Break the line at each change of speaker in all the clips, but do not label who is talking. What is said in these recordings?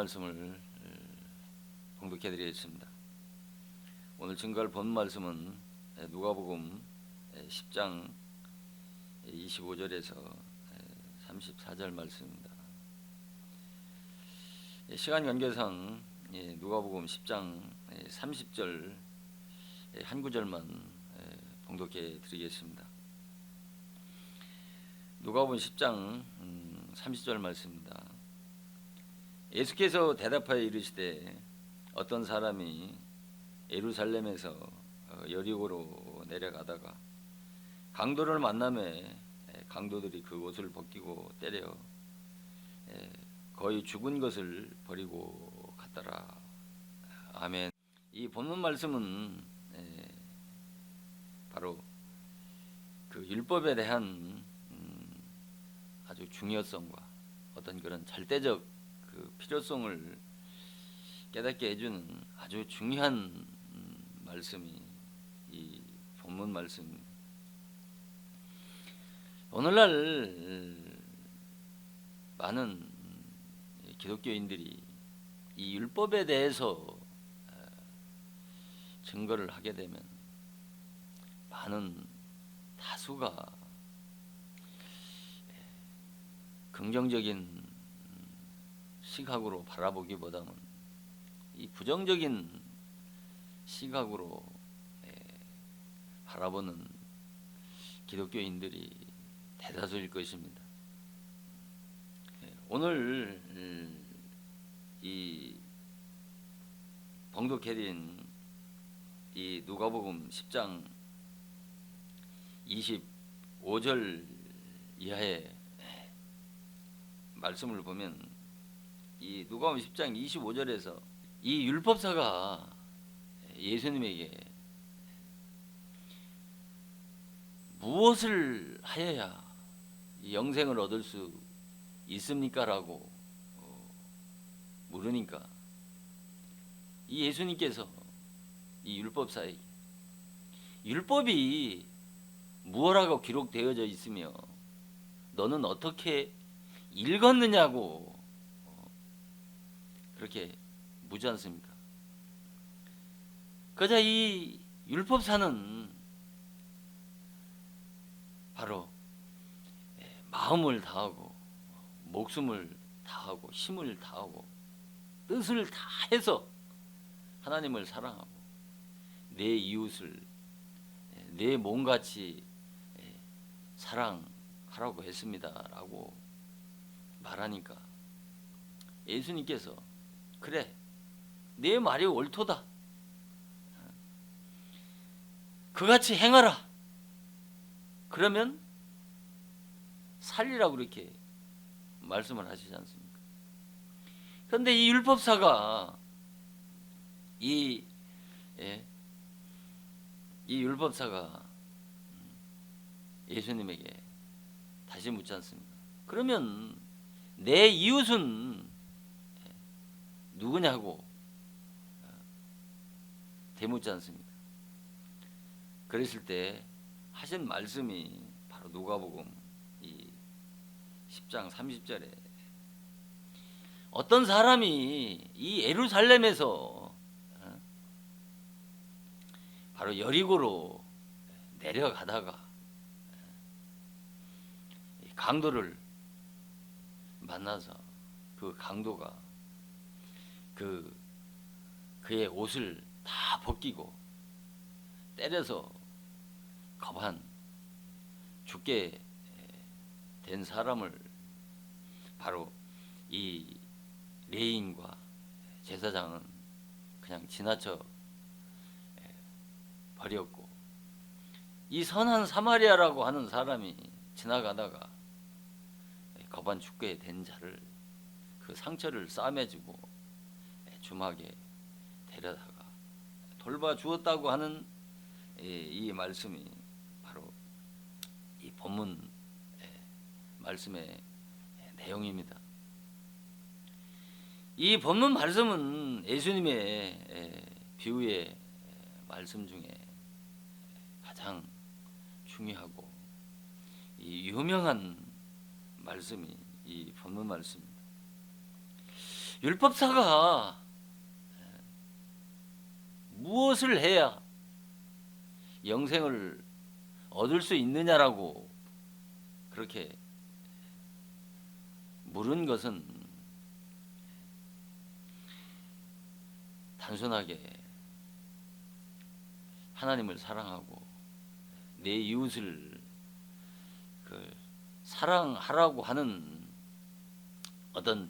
말씀을 봉독해 드리겠습니다. 오늘 증거할 본 말씀은 누가복음 10장 25절에서 34절 말씀입니다. 시간 관계상 누가복음 10장 30절 한 구절만 봉독해 드리겠습니다. 누가복음 10장 30절 말씀입니다. 예수께서 대답하여 이르시되 어떤 사람이 예루살렘에서 여리고로 내려가다가 강도를 만나매 강도들이 그 옷을 벗기고 때려 거의 죽은 것을 버리고 갔더라. 아멘. 이 본문 말씀은 바로 그 율법에 대한 아주 중요성과 어떤 그런 절대적 그 필요성을 깨닫게 해주는 아주 중요한 말씀이 이 본문 말씀입니다. 오늘날 많은 기독교인들이 이 율법에 대해서 증거를 하게 되면 많은 다수가 긍정적인 시각으로 바라보기보다는 이 부정적인 시각으로 바라보는 기독교인들이 대다수일 것입니다. 오늘 이 봉독해드린 이 누가복음 10장 25절 이하의 말씀을 보면 이 누가복음 10장 25절에서 이 율법사가 예수님에게 무엇을 하여야 영생을 얻을 수 있습니까? 라고 물으니까 이 예수님께서 이 율법사에게 율법이 무엇라고 기록되어져 있으며 너는 어떻게 읽었느냐고 그렇게 묻지 않습니까? 그러자 이 율법사는 바로 마음을 다하고 목숨을 다하고 힘을 다하고 뜻을 다해서 하나님을 사랑하고 내 이웃을 내 몸같이 사랑하라고 했습니다라고 말하니까 예수님께서 그래, 내 말이 옳도다. 그같이 행하라. 그러면 살리라고 그렇게 말씀을 하시지 않습니까? 그런데 이 율법사가 이 율법사가 예수님에게 다시 묻지 않습니까? 그러면 내 이웃은 누구냐고 되묻지 않습니까? 그랬을 때 하신 말씀이 바로 누가복음 이 10장 30절에 어떤 사람이 이 예루살렘에서 바로 여리고로 내려가다가 강도를 만나서 그 강도가 그의 옷을 다 벗기고 때려서 겁한 죽게 된 사람을 바로 이 레인과 제사장은 그냥 지나쳐 버렸고 이 선한 사마리아라고 하는 사람이 지나가다가 겁한 죽게 된 자를 그 상처를 싸매주고 주막에 데려다가 돌봐 주었다고 하는 이 말씀이 바로 이 본문 말씀의 내용입니다. 이 본문 말씀은 예수님의 비유의 말씀 중에 가장 중요하고 이 유명한 말씀이 이 본문 말씀입니다. 율법사가 무엇을 해야 영생을 얻을 수 있느냐라고 그렇게 물은 것은 단순하게 하나님을 사랑하고 내 이웃을 사랑하라고 하는 어떤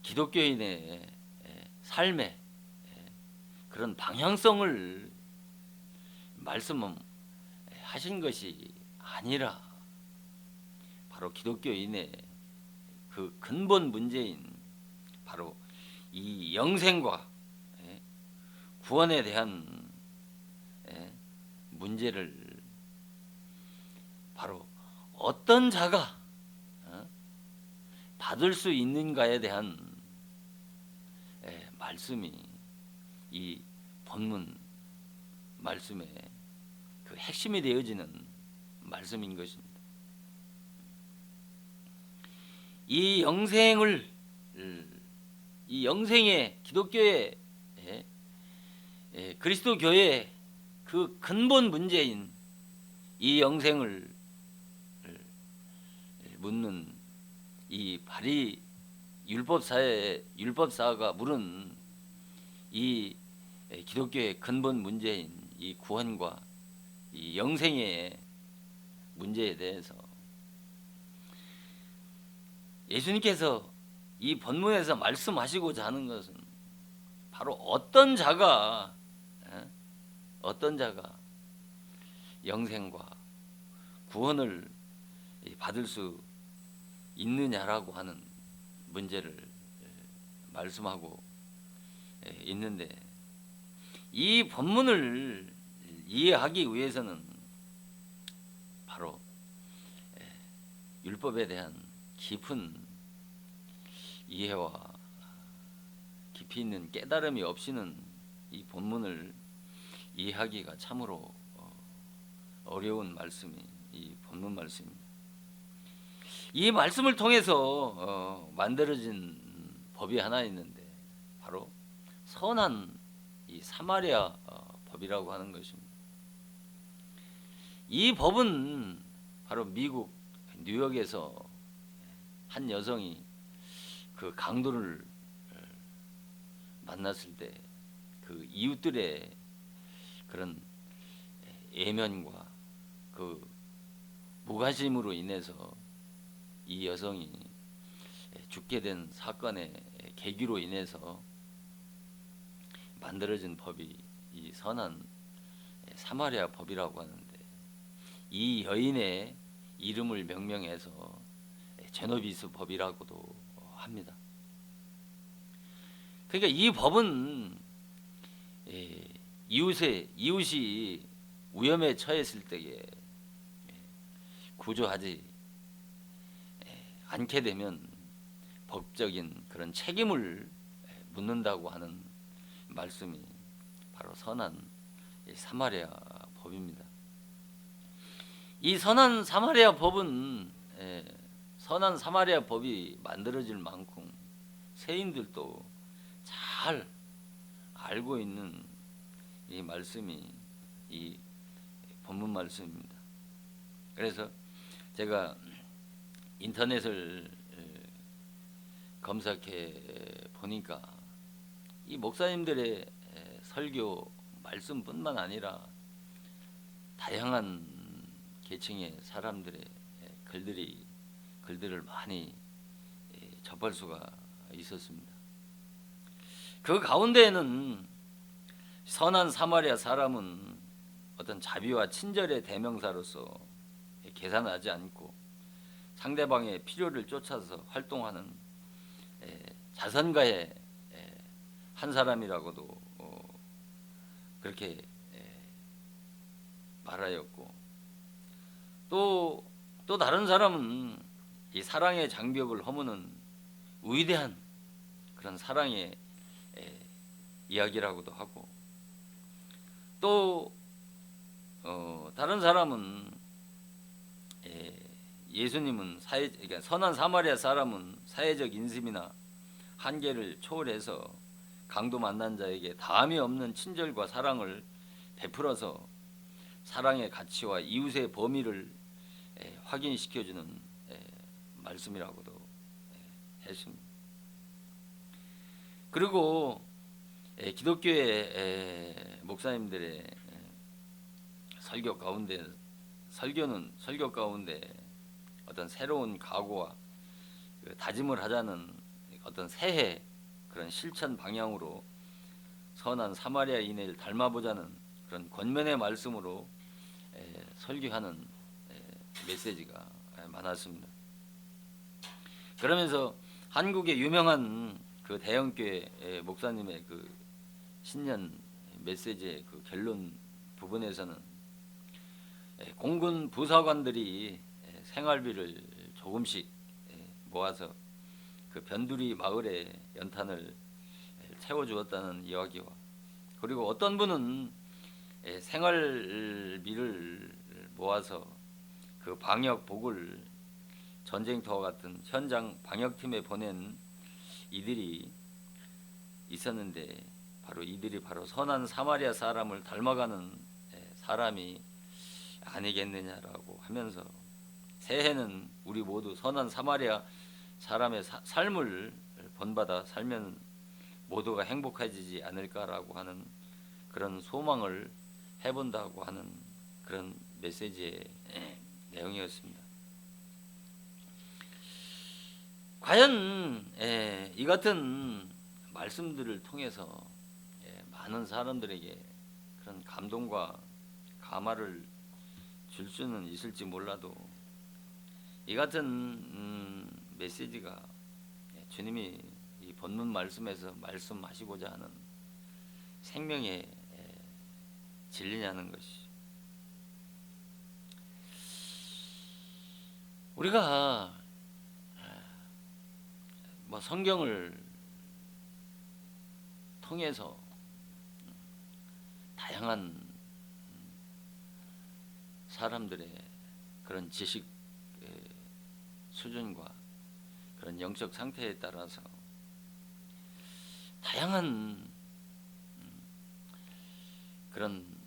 기독교인의 삶의 그런 방향성을 말씀하신 것이 아니라 바로 기독교인의 그 근본 문제인 바로 이 영생과 구원에 대한 문제를 바로 어떤 자가 받을 수 있는가에 대한 말씀이 이 본문 말씀의 그 핵심이 되어지는 말씀인 것입니다. 이 영생의 기독교의 그리스도 교회의 그 근본 문제인 이 영생을 묻는 이 바리 율법사가 물은 이 기독교의 근본 문제인 이 구원과 이 영생의 문제에 대해서 예수님께서 이 본문에서 말씀하시고자 하는 것은 바로 어떤 자가 영생과 구원을 받을 수 있느냐라고 하는 문제를 말씀하고 있는데, 이 본문을 이해하기 위해서는 바로 율법에 대한 깊은 이해와 깊이 있는 깨달음이 없이는 이 본문을 이해하기가 참으로 어려운 말씀이 이 본문 말씀입니다. 이 말씀을 통해서 만들어진 법이 하나 있는데 바로 선한 이 사마리아 법이라고 하는 것입니다. 이 법은 바로 미국 뉴욕에서 한 여성이 그 강도를 만났을 때 그 이웃들의 그런 애면과 그 무관심으로 인해서 이 여성이 죽게 된 사건의 계기로 인해서 만들어진 법이 이 선한 사마리아 법이라고 하는데, 이 여인의 이름을 명명해서 제노비스 법이라고도 합니다. 그러니까 이 법은 이웃이 위험에 처했을 때에 구조하지 않게 되면 법적인 그런 책임을 묻는다고 하는 말씀이 바로 선한 사마리아 법입니다. 이 선한 사마리아 법은 선한 사마리아 법이 만들어질 만큼 세인들도 잘 알고 있는 이 말씀이 이 본문 말씀입니다. 그래서 제가 인터넷을 검색해 보니까 이 목사님들의 설교 말씀뿐만 아니라 다양한 계층의 사람들의 글들을 많이 접할 수가 있었습니다. 그 가운데에는 선한 사마리아 사람은 어떤 자비와 친절의 대명사로서 계산하지 않고 상대방의 필요를 쫓아서 활동하는 자선가의 한 사람이라고도 그렇게 말하였고, 또 다른 사람은 이 사랑의 장벽을 허무는 위대한 그런 사랑의 이야기라고도 하고, 또 다른 사람은 예수님은 그러니까 선한 사마리아 사람은 사회적 인심이나 한계를 초월해서 강도 만난 자에게 다함이 없는 친절과 사랑을 베풀어서 사랑의 가치와 이웃의 범위를 확인시켜주는 말씀이라고도 했습니다. 그리고 기독교의 목사님들의 설교 가운데 어떤 새로운 각오와 다짐을 하자는 어떤 새해 그런 실천 방향으로 선한 사마리아인을 닮아보자는 그런 권면의 말씀으로 설교하는 메시지가 많았습니다. 그러면서 한국의 유명한 그 대형교회 목사님의 그 신년 메시지의 그 결론 부분에서는 공군 부사관들이 생활비를 조금씩 모아서 그 변두리 마을에 연탄을 채워주었다는 이야기와, 그리고 어떤 분은 생활비를 모아서 그 방역복을 전쟁터와 같은 현장 방역팀에 보낸 이들이 있었는데 이들이 바로 선한 사마리아 사람을 닮아가는 사람이 아니겠느냐라고 하면서 새해는 우리 모두 선한 사마리아 사람의 삶을 본받아 살면 모두가 행복해지지 않을까라고 하는 그런 소망을 해본다고 하는 그런 메시지의 내용이었습니다. 과연 이 같은 말씀들을 통해서 많은 사람들에게 그런 감동과 감화를 줄 수는 있을지 몰라도 이 같은 메시지가 주님이 이 본문 말씀에서 말씀하시고자 하는 생명의 진리냐는 것이, 우리가 성경을 통해서 다양한 사람들의 그런 지식 수준과 그런 영적 상태에 따라서 다양한 그런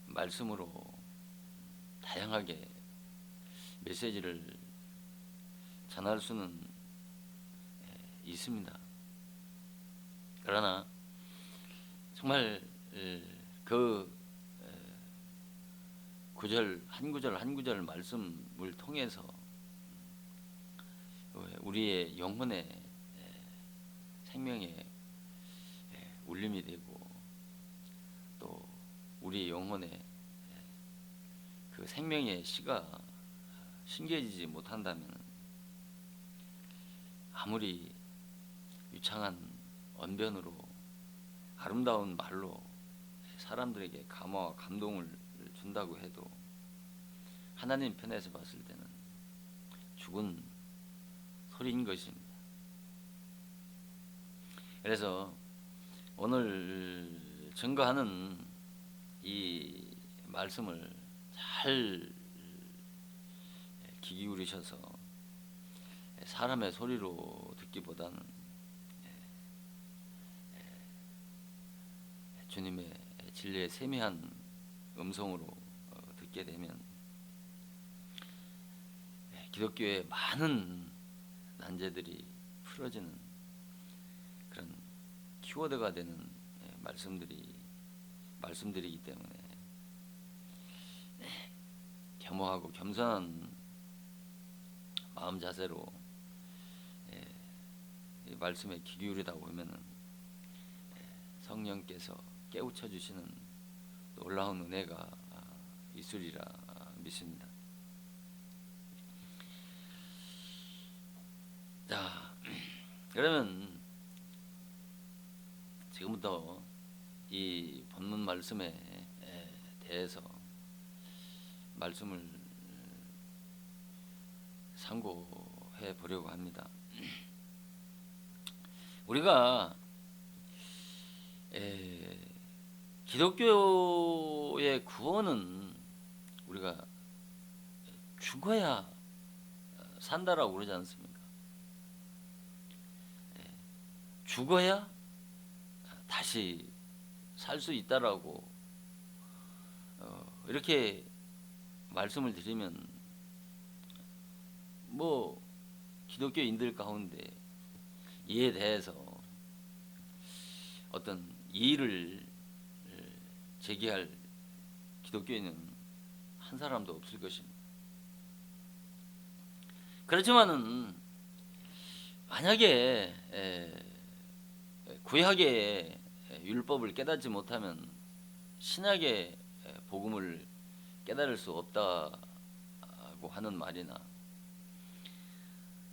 말씀으로 다양하게 메시지를 전할 수는 있습니다. 그러나 정말 그 구절 한 구절 말씀을 통해서 우리의 영혼의 생명의 울림이 되고 또 우리 영혼의 그 생명의 씨가 심겨지지 못한다면 아무리 유창한 언변으로 아름다운 말로 사람들에게 감화와 감동을 준다고 해도 하나님 편에서 봤을 때는 죽은 소리인 것입니다. 그래서 오늘 증거하는 이 말씀을 잘 귀 기울이셔서 사람의 소리로 듣기보다는 주님의 진리의 세미한 음성으로 듣게 되면 기독교의 많은 난제들이 풀어지는 그런 키워드가 되는 말씀들이기 때문에 겸허하고 겸손한 마음 자세로 이 말씀에 귀 기울이다 보면은 성령께서 깨우쳐 주시는 놀라운 은혜가 있으리라 믿습니다. 자, 그러면 지금부터 이 본문 말씀에 대해서 말씀을 상고해 보려고 합니다. 우리가 기독교의 구원은 우리가 죽어야 산다라고 그러지 않습니까? 죽어야 다시 살 수 있다라고 이렇게 말씀을 드리면 뭐 기독교인들 가운데 이에 대해서 어떤 이의를 제기할 기독교인은 한 사람도 없을 것입니다. 그렇지만은 만약에 구약의 율법을 깨닫지 못하면 신약의 복음을 깨달을 수 없다고 하는 말이나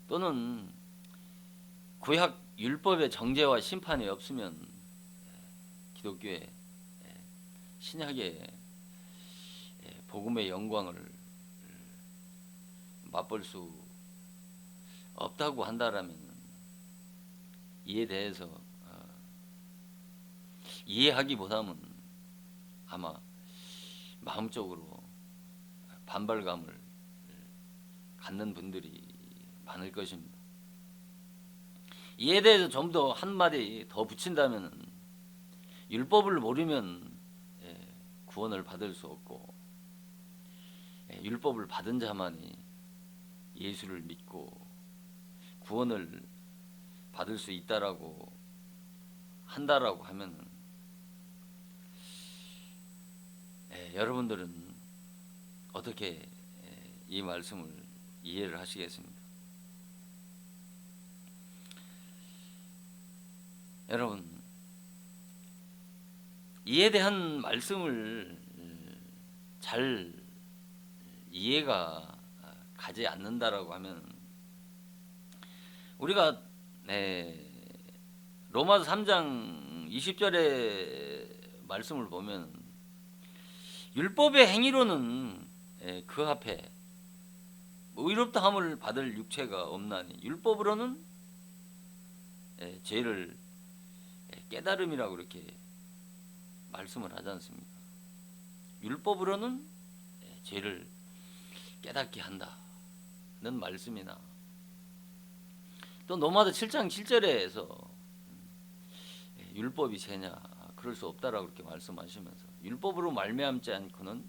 또는 구약 율법의 정죄와 심판이 없으면 기독교의 신약의 복음의 영광을 맛볼 수 없다고 한다라면 이에 대해서 이해하기보다는 아마 마음적으로 반발감을 갖는 분들이 많을 것입니다. 이에 대해서 좀 더 한마디 더 붙인다면 율법을 모르면 구원을 받을 수 없고 율법을 받은 자만이 예수를 믿고 구원을 받을 수 있다라고 한다라고 하면 여러분들은 어떻게 이 말씀을 이해를 하시겠습니까? 여러분, 이에 대한 말씀을 잘 이해가 가지 않는다라고 하면 우리가 로마서 3장 20절의 말씀을 보면 율법의 행위로는 그 앞에 의롭다함을 받을 육체가 없나니 율법으로는 죄를 깨달음이라고 이렇게 말씀을 하지 않습니까? 율법으로는 죄를 깨닫게 한다는 말씀이나 또 로마서 7장 7절에서 율법이 죄냐 그럴 수 없다라고 그렇게 말씀하시면서 율법으로 말미암지 않고는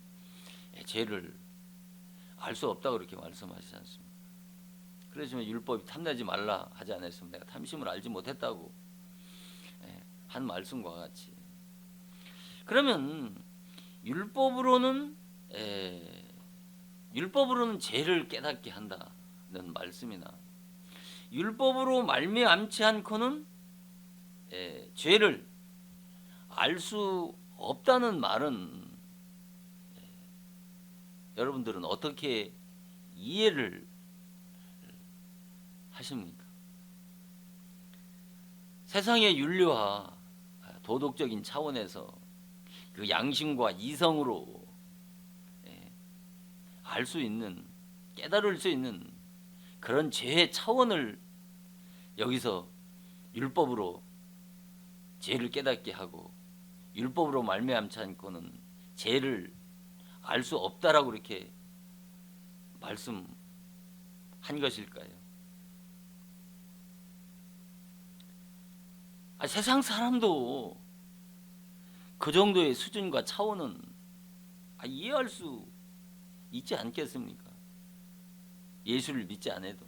죄를 알 수 없다고 그렇게 말씀하시지 않습니까? 그렇지만 율법이 탐내지 말라 하지 않았으면 내가 탐심을 알지 못했다고 한 말씀과 같이 그러면 율법으로는 죄를 깨닫게 한다는 말씀이나 율법으로 말미암지 않고는 죄를 알 수 없다는 말은 여러분들은 어떻게 이해를 하십니까? 세상의 윤리와 도덕적인 차원에서 그 양심과 이성으로 알 수 있는 깨달을 수 있는 그런 죄의 차원을 여기서 율법으로 죄를 깨닫게 하고 율법으로 말미암지 않고는 죄를 알 수 없다라고 이렇게 말씀한 것일까요? 세상 사람도 그 정도의 수준과 차원은 이해할 수 있지 않겠습니까? 예수를 믿지 않아도.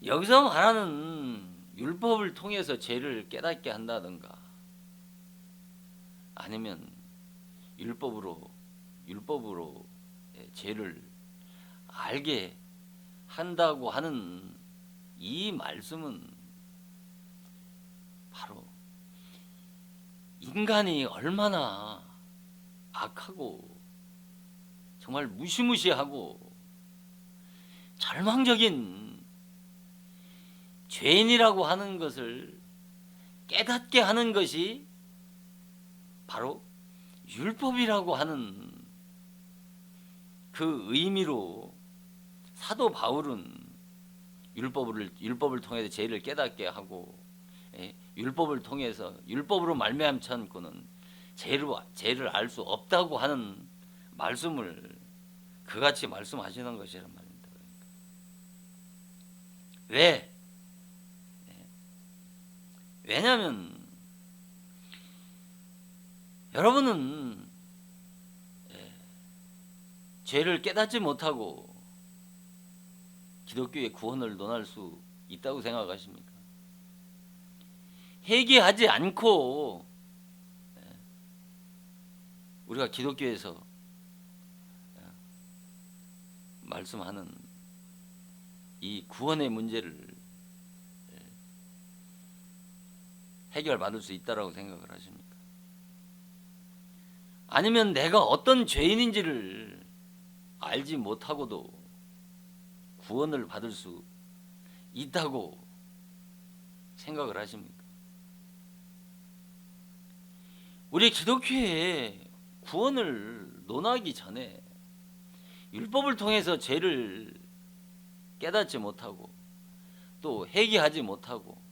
여기서 말하는 율법을 통해서 죄를 깨닫게 한다든가 아니면 율법으로 죄를 알게 한다고 하는 이 말씀은 바로 인간이 얼마나 악하고 정말 무시무시하고 절망적인 죄인이라고 하는 것을 깨닫게 하는 것이 바로 율법이라고 하는 그 의미로 사도 바울은 율법을 통해서 죄를 깨닫게 하고 율법을 통해서 율법으로 말미암지 않고는 죄를 알 수 없다고 하는 말씀을 그같이 말씀하시는 것이란 말입니다. 왜? 왜냐하면 여러분은 죄를 깨닫지 못하고 기독교의 구원을 논할 수 있다고 생각하십니까? 회개하지 않고 우리가 기독교에서 말씀하는 이 구원의 문제를 해결받을 수 있다라고 생각을 하십니까? 아니면 내가 어떤 죄인인지를 알지 못하고도 구원을 받을 수 있다고 생각을 하십니까? 우리 기독교의 구원을 논하기 전에 율법을 통해서 죄를 깨닫지 못하고 또 회개하지 못하고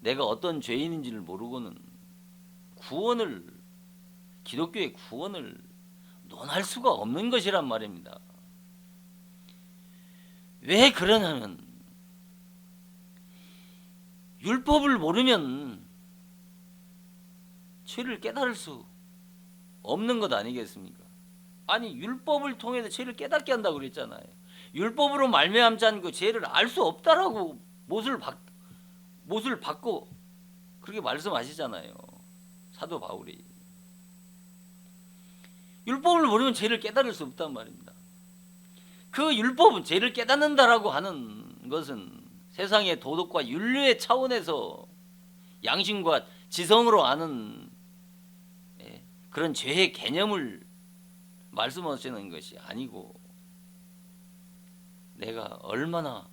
내가 어떤 죄인인지를 모르고는 기독교의 구원을 논할 수가 없는 것이란 말입니다. 왜 그러냐면 율법을 모르면 죄를 깨달을 수 없는 것 아니겠습니까? 아니 율법을 통해서 죄를 깨닫게 한다고 그랬잖아요. 율법으로 말미암지 않고 죄를 알 수 없다라고 못을 받고 그렇게 말씀하시잖아요. 사도 바울이. 율법을 모르면 죄를 깨달을 수 없단 말입니다. 그 율법은 죄를 깨닫는다라고 하는 것은 세상의 도덕과 윤리의 차원에서 양심과 지성으로 아는 그런 죄의 개념을 말씀하시는 것이 아니고 내가 얼마나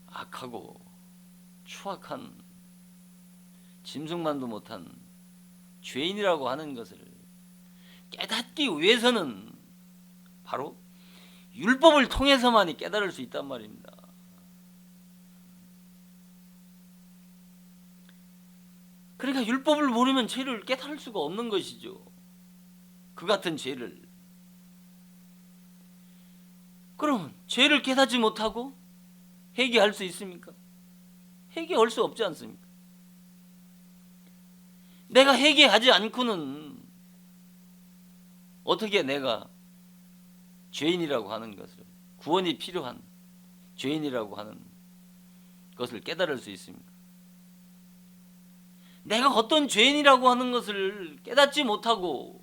악하고 추악한 짐승만도 못한 죄인이라고 하는 것을 깨닫기 위해서는 바로 율법을 통해서만이 깨달을 수 있단 말입니다. 그러니까 율법을 모르면 죄를 깨달을 수가 없는 것이죠. 그 같은 죄를. 그럼 죄를 깨닫지 못하고 회개할 수 있습니까? 회개할 수 없지 않습니까? 내가 회개하지 않고는 어떻게 내가 죄인이라고 하는 것을, 구원이 필요한 죄인이라고 하는 것을 깨달을 수 있습니까? 내가 어떤 죄인이라고 하는 것을 깨닫지 못하고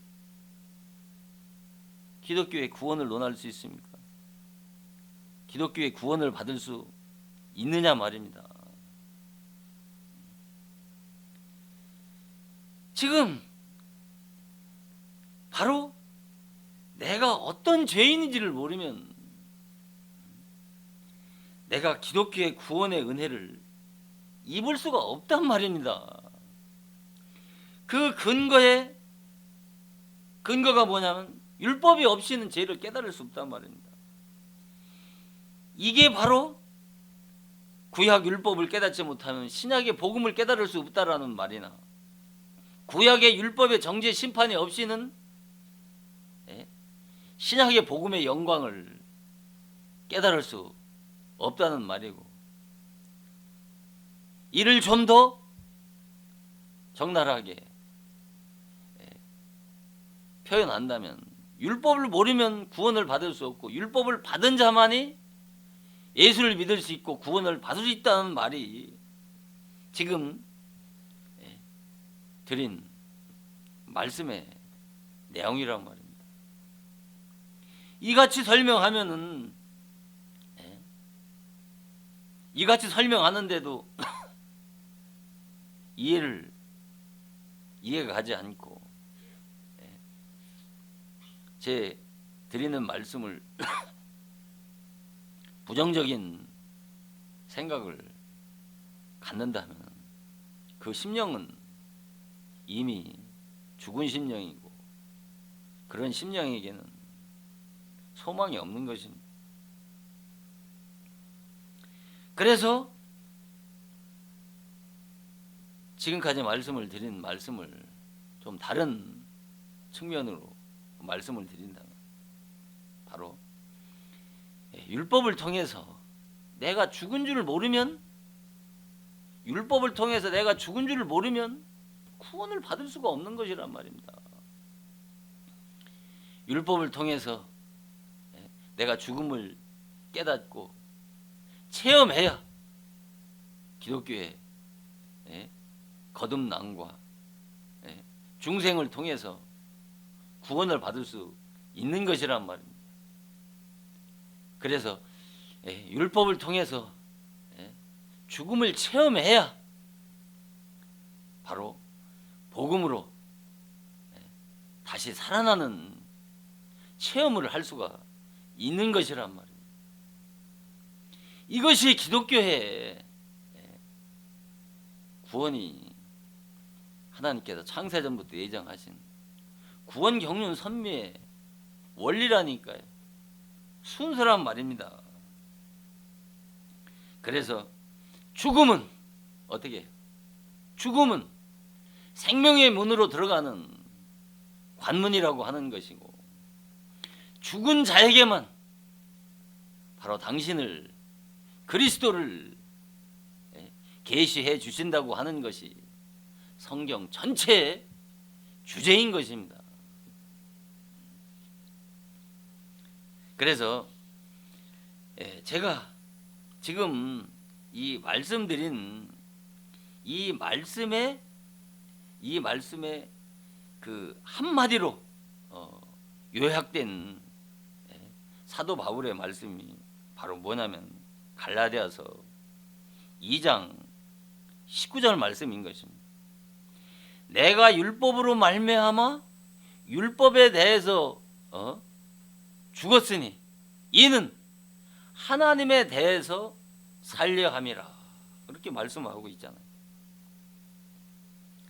기독교의 구원을 논할 수 있습니까? 기독교의 구원을 받을 수 있느냐 말입니다. 지금 바로 내가 어떤 죄인인지를 모르면 내가 기독교의 구원의 은혜를 입을 수가 없단 말입니다. 그 근거가 뭐냐면 율법이 없이는 죄를 깨달을 수 없단 말입니다. 이게 바로 구약 율법을 깨닫지 못하면 신약의 복음을 깨달을 수 없다라는 말이나 구약의 율법의 정죄 심판이 없이는 신약의 복음의 영광을 깨달을 수 없다는 말이고, 이를 좀 더 적나라하게 표현한다면 율법을 모르면 구원을 받을 수 없고 율법을 받은 자만이 예수를 믿을 수 있고 구원을 받을 수 있다는 말이 지금 드린 말씀의 내용이란 말입니다. 이같이 설명하는데도 이해가 가지 않고 제 드리는 말씀을 부정적인 생각을 갖는다면 그 심령은 이미 죽은 심령이고 그런 심령에게는 소망이 없는 것입니다. 그래서 지금까지 말씀을 드린 말씀을 좀 다른 측면으로 말씀을 드린다면 바로 율법을 통해서 내가 죽은 줄 모르면, 율법을 통해서 내가 죽은 줄 모르면 구원을 받을 수가 없는 것이란 말입니다. 율법을 통해서 내가 죽음을 깨닫고 체험해야 기독교의 거듭남과 중생을 통해서 구원을 받을 수 있는 것이란 말입니다. 그래서 율법을 통해서 죽음을 체험해야 바로 복음으로 다시 살아나는 체험을 할 수가 있는 것이란 말입니다. 이것이 기독교의 구원이 하나님께서 창세전부터 예정하신 구원 경륜 선미의 원리라니까요. 순서란 말입니다. 그래서 죽음은 어떻게 해요? 죽음은 생명의 문으로 들어가는 관문이라고 하는 것이고, 죽은 자에게만 바로 당신을, 그리스도를 계시해 주신다고 하는 것이 성경 전체의 주제인 것입니다. 그래서 제가 지금 이 말씀드린 이 말씀의 그 한마디로 요약된 사도 바울의 말씀이 바로 뭐냐면 갈라디아서 2장 19절 말씀인 것입니다. 내가 율법으로 말미암아 율법에 대해서 죽었으니 이는 하나님에 대해서 살려 함이라, 그렇게 말씀하고 있잖아요.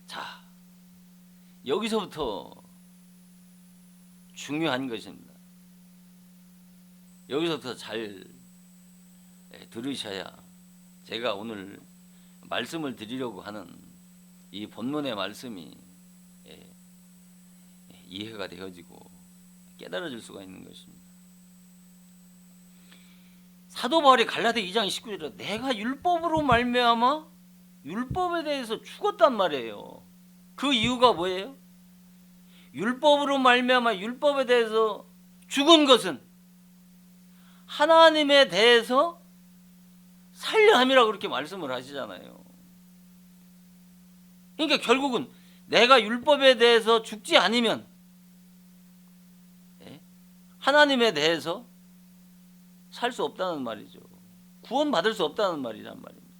자, 여기서부터 중요한 것입니다. 여기서부터 잘 들으셔야 제가 오늘 말씀을 드리려고 하는 이 본문의 말씀이 이해가 되어지고 깨달아질 수가 있는 것입니다. 사도 바울이 갈라디아 2장 19절에 내가 율법으로 말미암아 율법에 대해서 죽었단 말이에요. 그 이유가 뭐예요? 율법으로 말미암아 율법에 대해서 죽은 것은 하나님에 대해서 살려 함이라고 그렇게 말씀을 하시잖아요. 그러니까 결국은 내가 율법에 대해서 죽지 않으면 하나님에 대해서 살 수 없다는 말이죠. 구원받을 수 없다는 말이란 말입니다.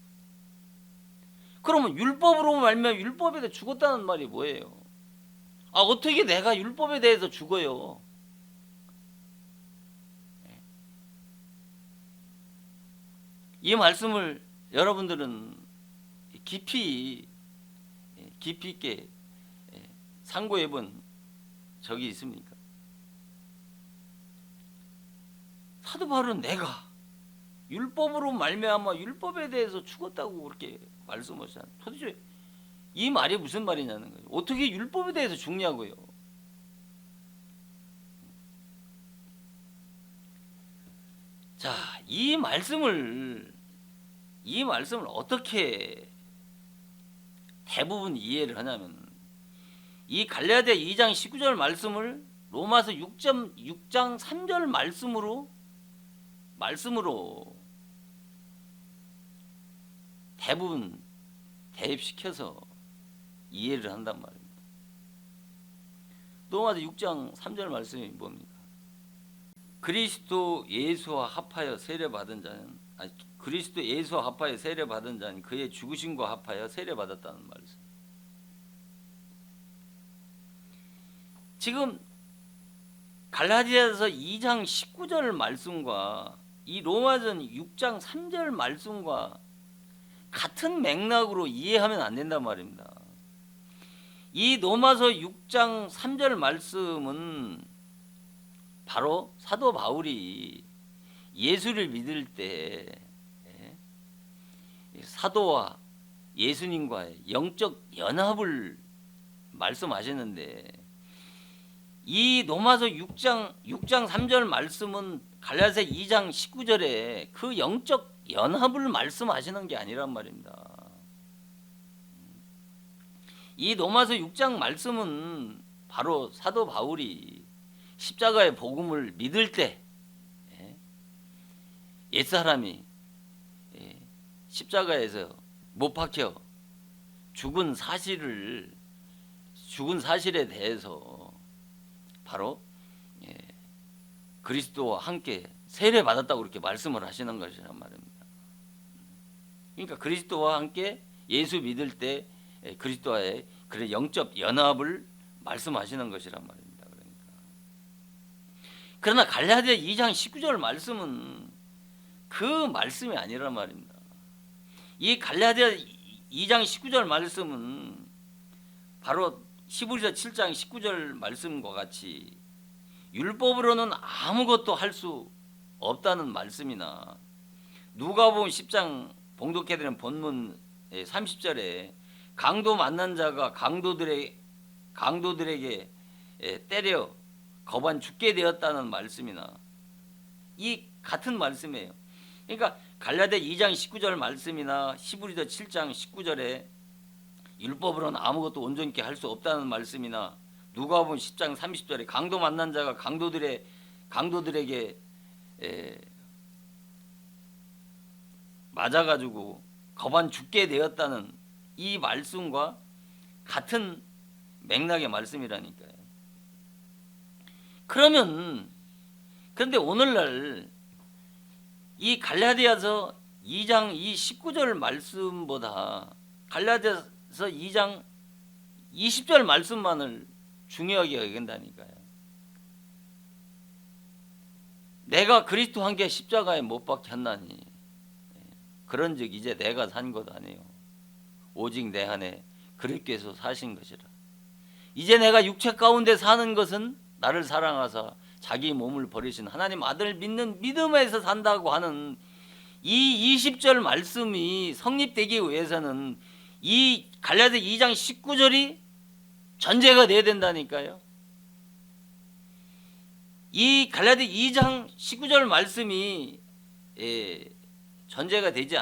그러면 율법으로 말미암아 율법에 대해 죽었다는 말이 뭐예요? 어떻게 내가 율법에 대해서 죽어요? 이 말씀을 여러분들은 깊이 있게 상고해 본 적이 있습니까? 사도 바울은 내가 율법으로 말미암아 율법에 대해서 죽었다고 그렇게 말씀하시잖아요. 도대체 이 말이 무슨 말이냐는 거예요. 어떻게 율법에 대해서 죽냐고요. 자, 이 말씀을 어떻게 대부분 이해를 하냐면, 이 갈라디아 2장 19절 말씀을 로마서 6장 3절 말씀으로 대부분 대입시켜서 이해를 한단 말입니다. 로마서 6장 3절 말씀이 뭡니까? 그리스도 예수와 합하여 세례받은 자는 그리스도 예수와 합하여 세례받은 자는 그의 죽으심과 합하여 세례받았다는 말씀. 지금 갈라디아서 2장 19절 말씀과 이 로마전 6장 3절 말씀과 같은 맥락으로 이해하면 안 된단 말입니다. 이 로마서 6장 3절 말씀은 바로 사도 바울이 예수를 믿을 때 사도와 예수님과의 영적 연합을 말씀하셨는데, 이 로마서 6장 3절 말씀은 갈라디아 2장 19절에 그 영적 연합을 말씀하시는 게 아니란 말입니다. 이 로마서 6장 말씀은 바로 사도 바울이 십자가의 복음을 믿을 때 옛사람이 십자가에서 못 박혀 죽은 사실에 대해서 바로 그리스도와 함께 세례 받았다고 그렇게 말씀을 하시는 것이란 말입니다. 그러니까 그리스도와 함께 예수 믿을 때 그리스도와의 그런 영적 연합을 말씀하시는 것이란 말입니다. 그러나 갈라디아 2장 19절 말씀은 그 말씀이 아니란 말입니다. 이 갈라디아 2장 19절 말씀은 바로 히브리서 7장 19절 말씀과 같이 율법으로는 아무것도 할 수 없다는 말씀이나 누가복음 10장 봉독해 드린 본문 30절에 강도 만난 자가 강도들에게 때려 거반 죽게 되었다는 말씀이나 이 같은 말씀이에요. 그러니까 갈라디아 2장 19절 말씀이나 히브리서 7장 19절에 율법으로는 아무것도 온전케 할 수 없다는 말씀이나 누가복음 10장 30절에 강도 만난 자가 강도들에게 맞아가지고 거반 죽게 되었다는 이 말씀과 같은 맥락의 말씀이라니까요. 그런데 오늘날 이 갈라디아서 2장 이 19절 말씀보다 갈라디아서 2장 20절 말씀만을 중요하게 여긴다니까요. 내가 그리스도와 함께 십자가에 못 박혔나니 그런즉 이제 내가 산 것 아니요 오직 내 안에 그리스도께서 사신 것이라. 이제 내가 육체 가운데 사는 것은 나를 사랑하사 자기 몸을 버리신 하나님 아들을 믿는 믿음에서 산다고 하는 이 20절 말씀이 성립되기 위해서는 이 갈라디아 2장 19절이 전제가 돼야 된다니까요. 이 갈라디아 2장 19절 말씀이 전제가 되지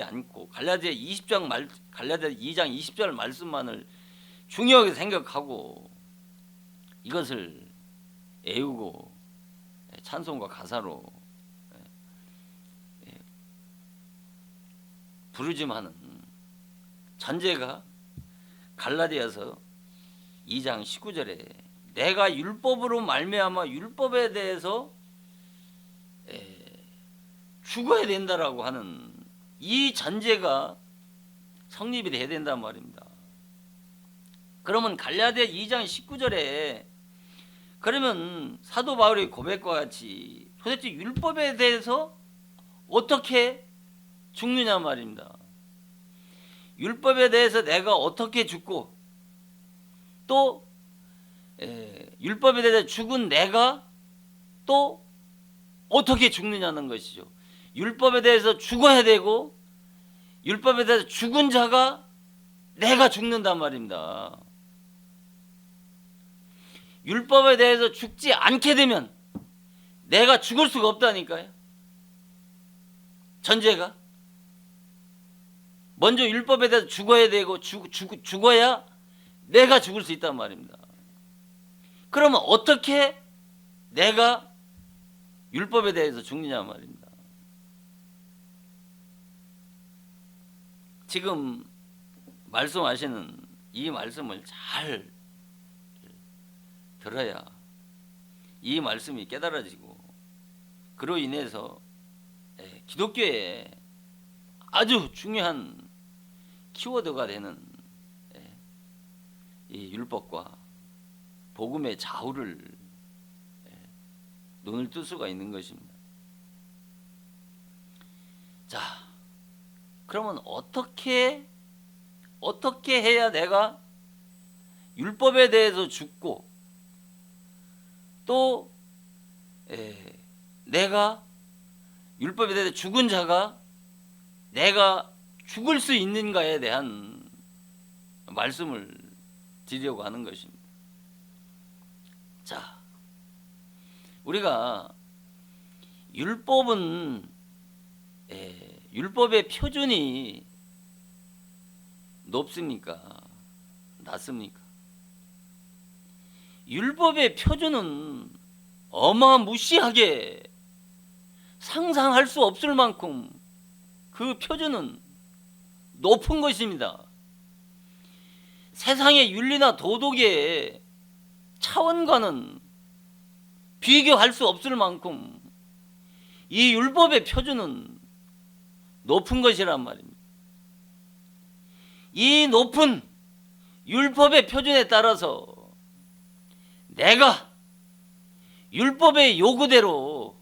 않고 갈라디아 2장 20절 말씀만을 중요하게 생각하고 이것을 애우고 찬송과 가사로 부르짖음하는 전제가 갈라디아서 2장 19절에 내가 율법으로 말미암아 율법에 대해서 죽어야 된다라고 하는 이 전제가 성립이 돼야 된단 말입니다. 그러면 갈라디아 2장 19절에 그러면 사도 바울의 고백과 같이 도대체 율법에 대해서 어떻게 죽느냐 말입니다. 율법에 대해서 내가 어떻게 죽고 또 율법에 대해서 죽은 내가 또 어떻게 죽느냐는 것이죠. 율법에 대해서 죽어야 되고 율법에 대해서 죽은 자가 내가 죽는단 말입니다. 율법에 대해서 죽지 않게 되면 내가 죽을 수가 없다니까요. 전제가 먼저 율법에 대해서 죽어야 되고 죽어야 내가 죽을 수 있단 말입니다. 그러면 어떻게 내가 율법에 대해서 죽느냐 말입니다. 지금 말씀하시는 이 말씀을 잘 들어야 이 말씀이 깨달아지고 그로 인해서 기독교에 아주 중요한 키워드가 되는 이 율법과 복음의 좌우를 눈을 뜰 수가 있는 것입니다. 자, 그러면 어떻게 해야 내가 율법에 대해서 죽고 또 내가 율법에 대해서 죽은 자가 내가 죽을 수 있는가에 대한 말씀을 드리려고 하는 것입니다. 자, 우리가 율법은 율법의 표준이 높습니까? 낮습니까? 율법의 표준은 어마무시하게 상상할 수 없을 만큼 그 표준은 높은 것입니다. 세상의 윤리나 도덕의 차원과는 비교할 수 없을 만큼 이 율법의 표준은 높은 것이란 말입니다. 이 높은 율법의 표준에 따라서 내가 율법의 요구대로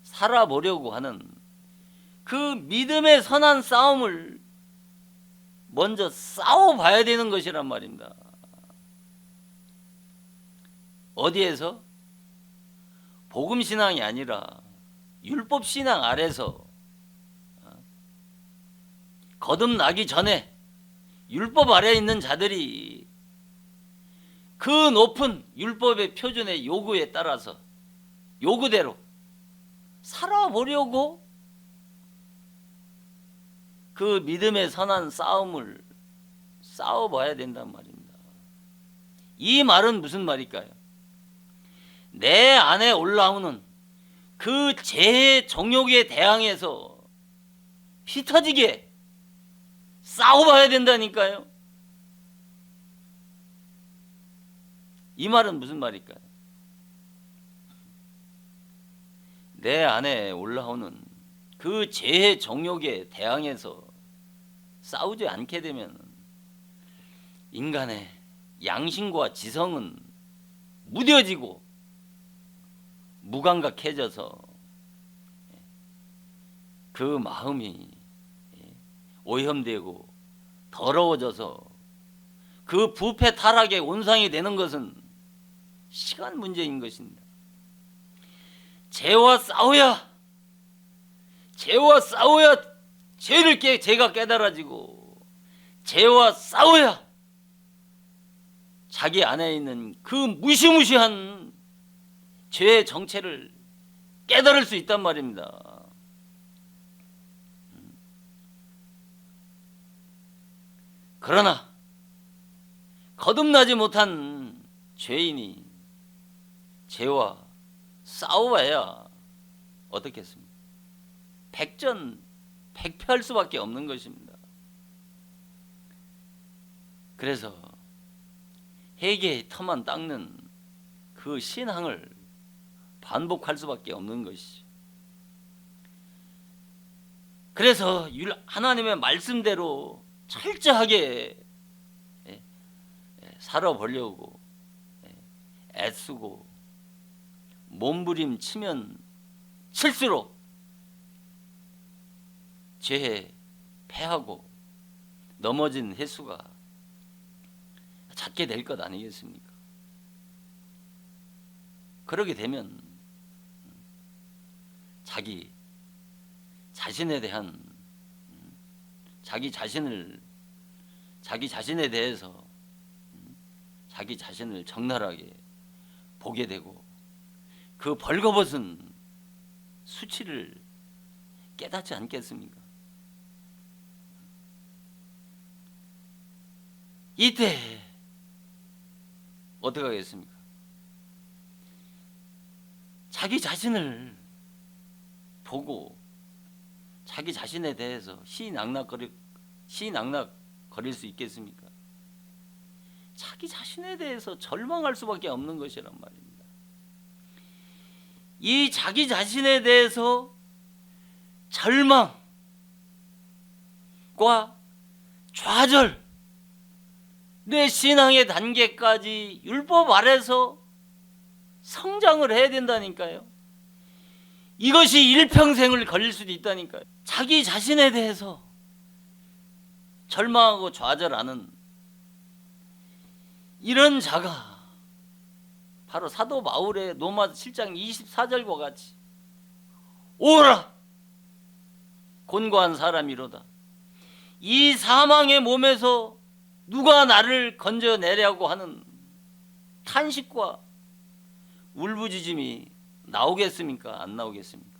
살아보려고 하는 그 믿음의 선한 싸움을 먼저 싸워봐야 되는 것이란 말입니다. 어디에서? 복음신앙이 아니라 율법신앙 아래서 거듭나기 전에 율법 아래에 있는 자들이 그 높은 율법의 표준의 요구에 따라서 요구대로 살아보려고 그 믿음의 선한 싸움을 싸워봐야 된단 말입니다. 이 말은 무슨 말일까요? 내 안에 올라오는 그 죄의 정욕에 대항해서 피 터지게 싸워봐야 된다니까요. 이 말은 무슨 말일까요? 내 안에 올라오는 그 죄의 정욕에 대항해서 싸우지 않게 되면 인간의 양심과 지성은 무뎌지고 무감각해져서 그 마음이 오염되고 더러워져서 그 부패 타락의 온상이 되는 것은 시간 문제인 것입니다. 죄와 싸워야 죄를 제가 깨달아지고 죄와 싸워야 자기 안에 있는 그 무시무시한 죄의 정체를 깨달을 수 있단 말입니다. 그러나 거듭나지 못한 죄인이 죄와 싸워야 어떻겠습니까? 백전백패할 수밖에 없는 것입니다. 그래서 회개의 터만 닦는 그 신앙을 반복할 수밖에 없는 것이죠. 그래서 하나님의 말씀대로 철저하게 살아보려고 애쓰고 몸부림치면 칠수록 죄에 패하고 넘어진 횟수가 작게 될 것 아니겠습니까? 그러게 되면 자기 자신에 대한 자기 자신에 대해서 자기 자신을 적나라하게 보게 되고 그 벌거벗은 수치를 깨닫지 않겠습니까? 이때 어떻게 하겠습니까? 자기 자신을 보고 자기 자신에 대해서 시낙낙거릴 수 있겠습니까? 자기 자신에 대해서 절망할 수밖에 없는 것이란 말입니다. 이 자기 자신에 대해서 절망과 좌절, 내 신앙의 단계까지 율법 아래서 성장을 해야 된다니까요. 이것이 일평생을 걸릴 수도 있다니까요. 자기 자신에 대해서 절망하고 좌절하는 이런 자가 바로 사도 바울의 로마 7장 24절과 같이 오라 곤고한 사람이로다. 이 사망의 몸에서 누가 나를 건져내려고 하는 탄식과 울부짖음이 나오겠습니까? 안 나오겠습니까?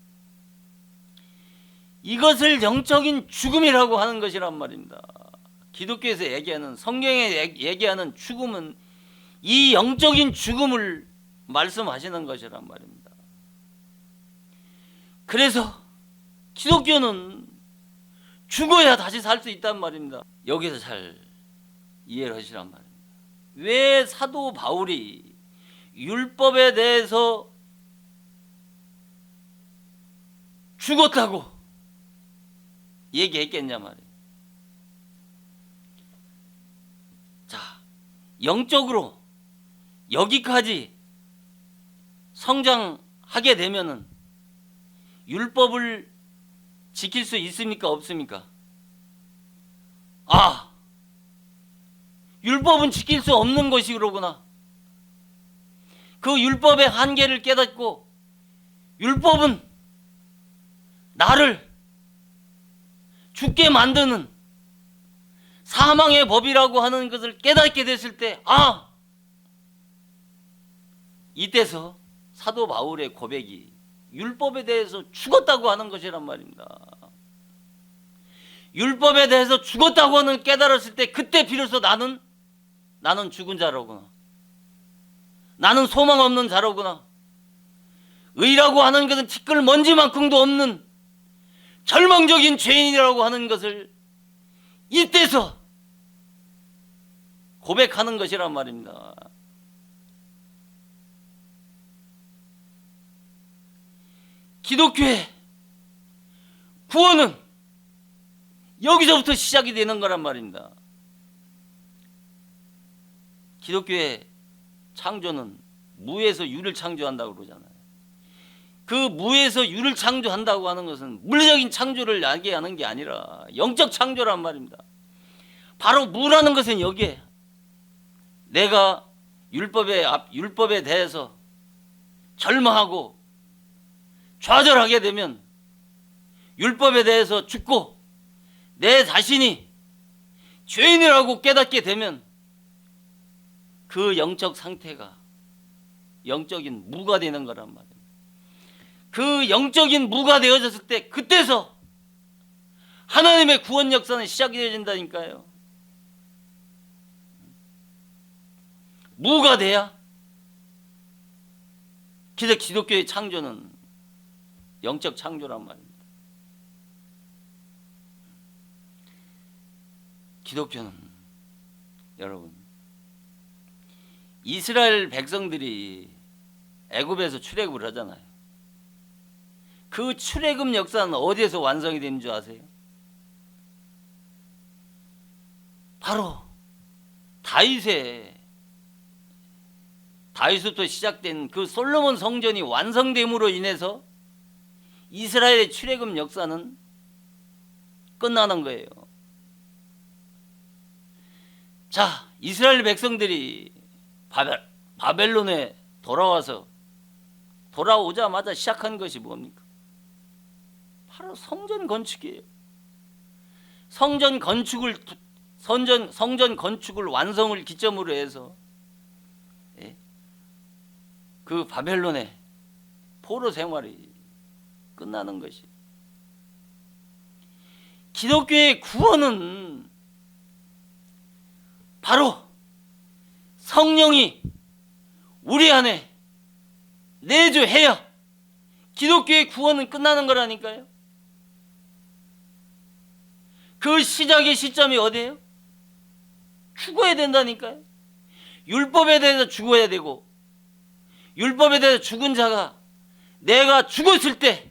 이것을 영적인 죽음이라고 하는 것이란 말입니다. 기독교에서 얘기하는, 성경에 얘기하는 죽음은 이 영적인 죽음을 말씀하시는 것이란 말입니다. 그래서 기독교는 죽어야 다시 살 수 있단 말입니다. 여기서 잘 이해를 하시란 말입니다. 왜 사도 바울이 율법에 대해서 죽었다고 얘기했겠냐 말이에요. 자, 영적으로 여기까지 성장하게 되면은 율법을 지킬 수 있습니까? 없습니까? 아, 율법은 지킬 수 없는 것이로구나. 그 율법의 한계를 깨닫고 율법은 나를 죽게 만드는 사망의 법이라고 하는 것을 깨닫게 됐을 때, 아, 이때서 사도 바울의 고백이 율법에 대해서 죽었다고 하는 것이란 말입니다. 율법에 대해서 죽었다고 하는 깨달았을 때, 그때 비로소 나는 죽은 자로구나. 나는 소망 없는 자로구나. 의라고 하는 것은 티끌 먼지만큼도 없는 절망적인 죄인이라고 하는 것을 이때서 고백하는 것이란 말입니다. 기독교의 구원은 여기서부터 시작이 되는 거란 말입니다. 기독교의 창조는 무에서 유를 창조한다고 그러잖아요. 그 무에서 유를 창조한다고 하는 것은 물리적인 창조를 야기하는 게 아니라 영적 창조란 말입니다. 바로 무라는 것은 여기에 내가 율법에 대해서 절망하고 좌절하게 되면, 율법에 대해서 죽고 내 자신이 죄인이라고 깨닫게 되면 그 영적 상태가 영적인 무가 되는 거란 말입니다. 그 영적인 무가 되어졌을 때 그때서 하나님의 구원 역사는 시작이 되어진다니까요. 무가 돼야 기독교의 창조는 영적 창조란 말입니다. 기독교는 여러분, 이스라엘 백성들이 애굽에서 출애굽을 하잖아요. 그 출애굽 역사는 어디에서 완성이 되는 줄 아세요? 바로 다윗부터 시작된 그 솔로몬 성전이 완성됨으로 인해서 이스라엘의 출애굽 역사는 끝나는 거예요. 자, 이스라엘 백성들이 바벨론에 돌아오자마자 시작한 것이 뭡니까? 바로 성전 건축이에요. 성전 건축을 완성을 기점으로 해서 그 바벨론의 포로 생활이 끝나는 것이. 기독교의 구원은 바로 성령이 우리 안에 내주해야 기독교의 구원은 끝나는 거라니까요. 그 시작의 시점이 어디예요? 죽어야 된다니까요. 율법에 대해서 죽어야 되고, 율법에 대해서 죽은 자가 내가 죽었을 때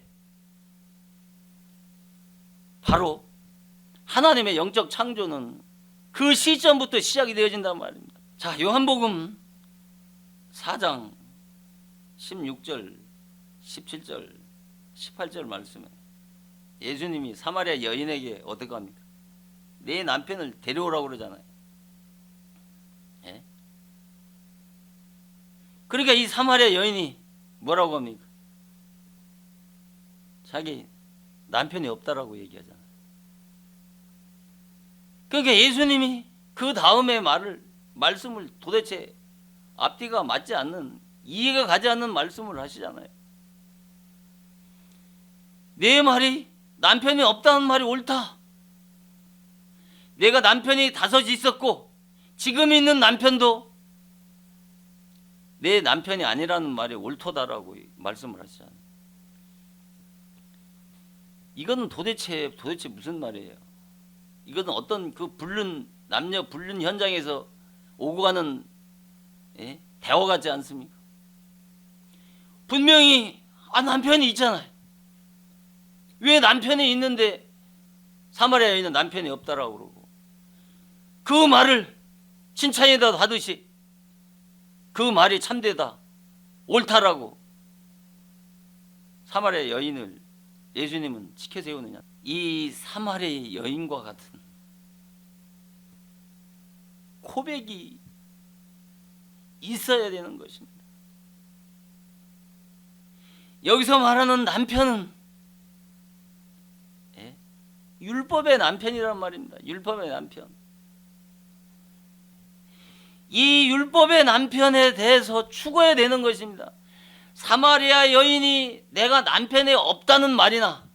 바로 하나님의 영적 창조는 그 시점부터 시작이 되어진단 말입니다. 자, 요한복음 4장 16절, 17절, 18절 말씀에 예수님이 사마리아 여인에게 어떻게 합니까? 내 남편을 데려오라고 그러잖아요. 예? 그러니까 이 사마리아 여인이 뭐라고 합니까? 자기 남편이 없다라고 얘기하잖아요. 그러니까 예수님이 그 다음에 말씀을 도대체 앞뒤가 맞지 않는, 이해가 가지 않는 말씀을 하시잖아요. 내 말이 남편이 없다는 말이 옳다. 내가 남편이 5이 있었고 지금 있는 남편도 내 남편이 아니라는 말이 옳도다라고 말씀을 하시잖아요. 이거는 도대체 무슨 말이에요? 이거는 어떤 그 남녀 불륜 현장에서 오고 가는 대화 같지 않습니까? 분명히 남편이 있잖아요. 왜 남편이 있는데 사마리아 여인은 남편이 없다라고 그러고, 그 말을 칭찬에다 하듯이 그 말이 참되다, 옳다라고 사마리아 여인을 예수님은 지켜 세우느냐? 이 사마리아 여인과 같은 고백이 있어야 되는 것입니다. 여기서 말하는 남편은 율법의 남편이란 말입니다. 율법의 남편. 이 율법의 남편에 대해서 죽어야 되는 것입니다. 사마리아 여인이 내가 남편이 없다는 말이나,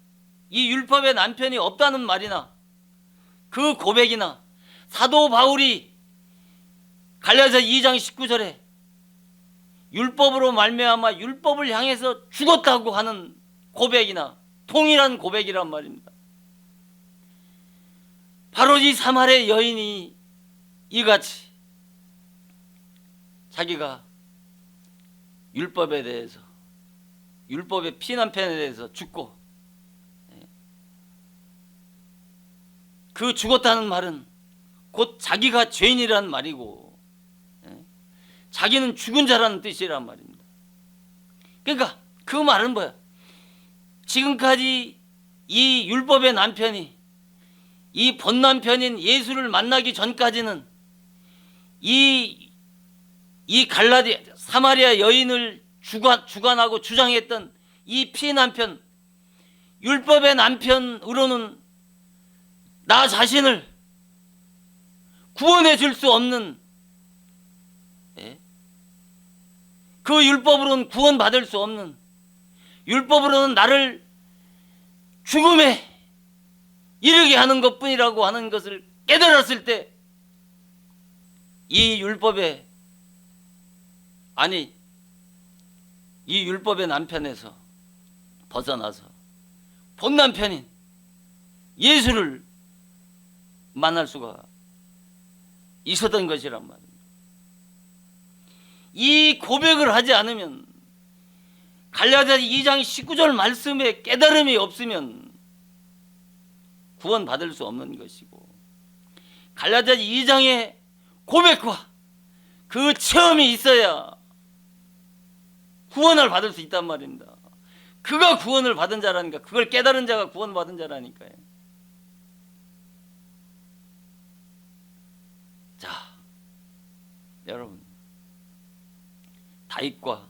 이 율법의 남편이 없다는 말이나, 그 고백이나, 사도 바울이 갈라디아 2장 19절에 율법으로 말미암아 율법을 향해서 죽었다고 하는 고백이나 동일한 고백이란 말입니다. 바로 이 사마리아 여인이 이같이 자기가 율법에 대해서, 율법의 피난편에 대해서 죽고, 그 죽었다는 말은 곧 자기가 죄인이라는 말이고, 자기는 죽은 자라는 뜻이란 말입니다. 그러니까 그 말은 뭐야? 지금까지 이 율법의 남편이, 이 본 남편인 예수를 만나기 전까지는 이 갈라디아 사마리아 여인을 주관하고 주장했던 이 피남편, 율법의 남편으로는 나 자신을 구원해 줄 수 없는, 그 율법으로는 구원받을 수 없는, 율법으로는 나를 죽음에 이르게 하는 것뿐이라고 하는 것을 깨달았을 때, 이 율법의 남편에서 벗어나서 본 남편인 예수를 만날 수가 있었던 것이란 말입니다. 이 고백을 하지 않으면, 갈라디아 2장 19절 말씀에 깨달음이 없으면 구원받을 수 없는 것이고, 갈라디아 2장의 고백과 그 체험이 있어야 구원을 받을 수 있단 말입니다. 그가 구원을 받은 자라니까, 그걸 깨달은 자가 구원받은 자라니까요. 자, 여러분, 다윗과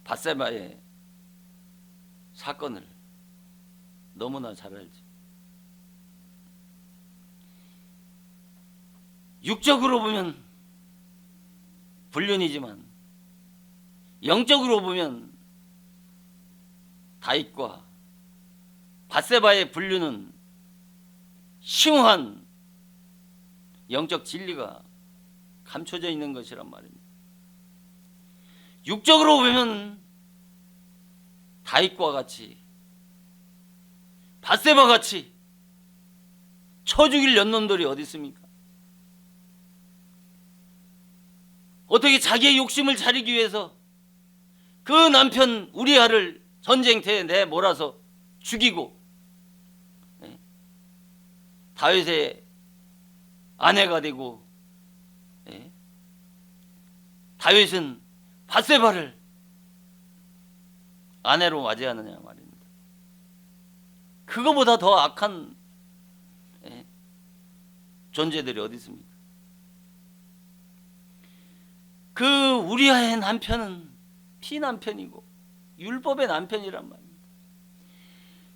밧세바의 사건을 너무나 잘 알죠. 육적으로 보면 불륜이지만 영적으로 보면 다윗과 밧세바의 불륜은 심오한 영적 진리가 감춰져 있는 것이란 말입니다. 육적으로 보면 다윗과 같이, 밧세바 같이 쳐 죽일 연놈들이 어디 있습니까? 어떻게 자기의 욕심을 차리기 위해서 그 남편 우리아를 전쟁터에 내몰아서 죽이고, 다윗의 아내가 되고, 다윗은 밧세바를 아내로 맞이하느냐 말입니다. 그거보다 더 악한 존재들이 어디 있습니까? 그 우리아의 남편은 피남편이고 율법의 남편이란 말입니다.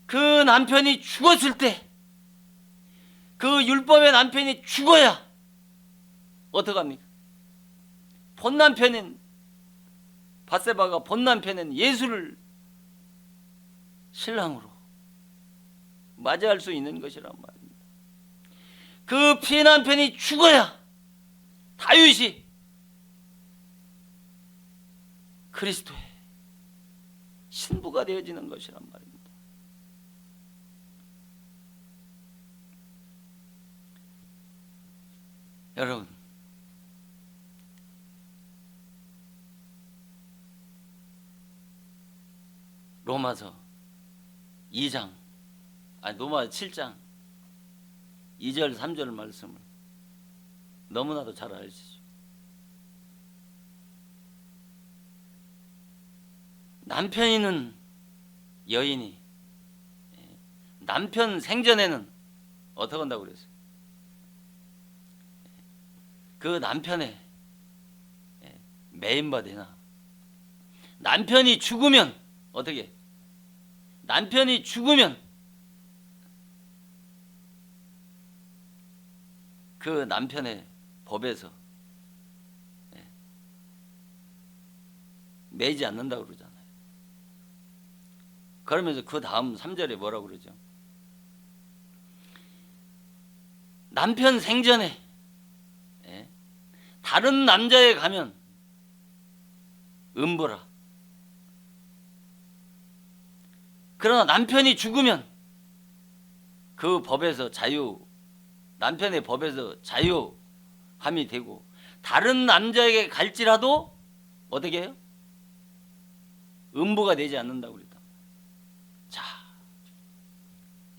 그 남편이 죽었을 때, 그 율법의 남편이 죽어야 어떡합니까? 본 남편인 밧세바가 본 남편인 예수를 신랑으로 맞이할 수 있는 것이란 말입니다. 그 피해 남편이 죽어야 다윗이 그리스도의 신부가 되어지는 것이란 말입니다. 여러분, 로마서 2장, 로마서 7장 2절 3절 말씀을 너무나도 잘 아시죠. 남편이는 여인이 남편 생전에는 어떻게 한다고 그랬어요? 그 남편의 매인바 되나? 남편이 죽으면 어떻게? 남편이 죽으면 그 남편의 법에서 매이지 않는다고 그러잖아요. 그러면서 그 다음 3절에 뭐라고 그러죠? 남편 생전에 다른 남자에 가면 음보라. 그러나 남편이 죽으면 그 법에서 남편의 법에서 자유함이 되고 다른 남자에게 갈지라도 어떻게 해요? 음보가 되지 않는다고 그랬다. 자,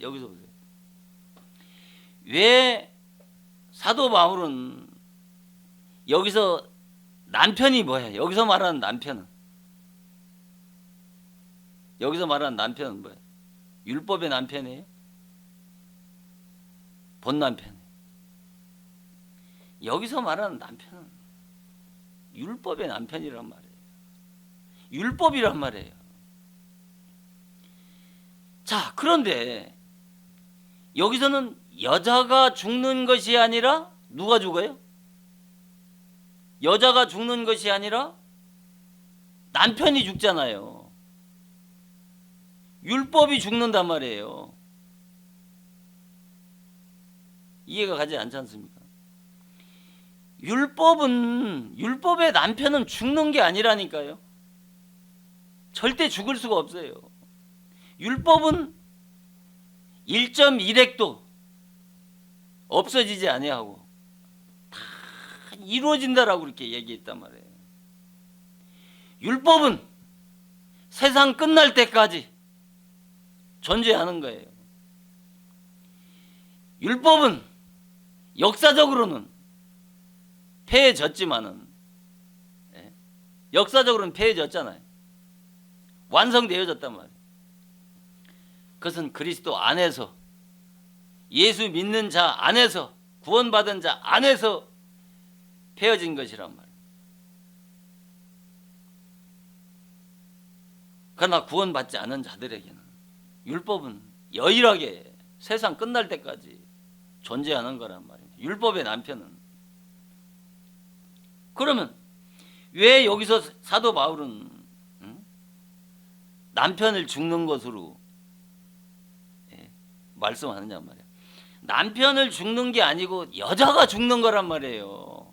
여기서 보세요. 왜 사도 바울은 여기서 남편이 뭐예요? 여기서 말하는 남편은 뭐예요? 율법의 남편이에요? 본 남편이에요? 여기서 말하는 남편은 율법의 남편이란 말이에요. 율법이란 말이에요. 자, 그런데 여기서는 여자가 죽는 것이 아니라 누가 죽어요? 여자가 죽는 것이 아니라 남편이 죽잖아요. 율법이 죽는단 말이에요. 이해가 가지 않지 않습니까? 율법의 남편은 죽는 게 아니라니까요. 절대 죽을 수가 없어요. 율법은 1.1핵도 없어지지 아니하고 다 이루어진다라고 그렇게 얘기했단 말이에요. 율법은 세상 끝날 때까지 존재하는 거예요. 율법은 역사적으로는 폐해졌지만은 역사적으로는 폐해졌잖아요. 완성되어졌단 말이에요. 그것은 그리스도 안에서 예수 믿는 자 안에서 구원받은 자 안에서 폐해진 것이란 말이에요. 그러나 구원받지 않은 자들에게는 율법은 여일하게 세상 끝날 때까지 존재하는 거란 말입니다. 율법의 남편은. 그러면 왜 여기서 사도 바울은 남편을 죽는 것으로 말씀하느냐 말이에요. 남편을 죽는 게 아니고 여자가 죽는 거란 말이에요.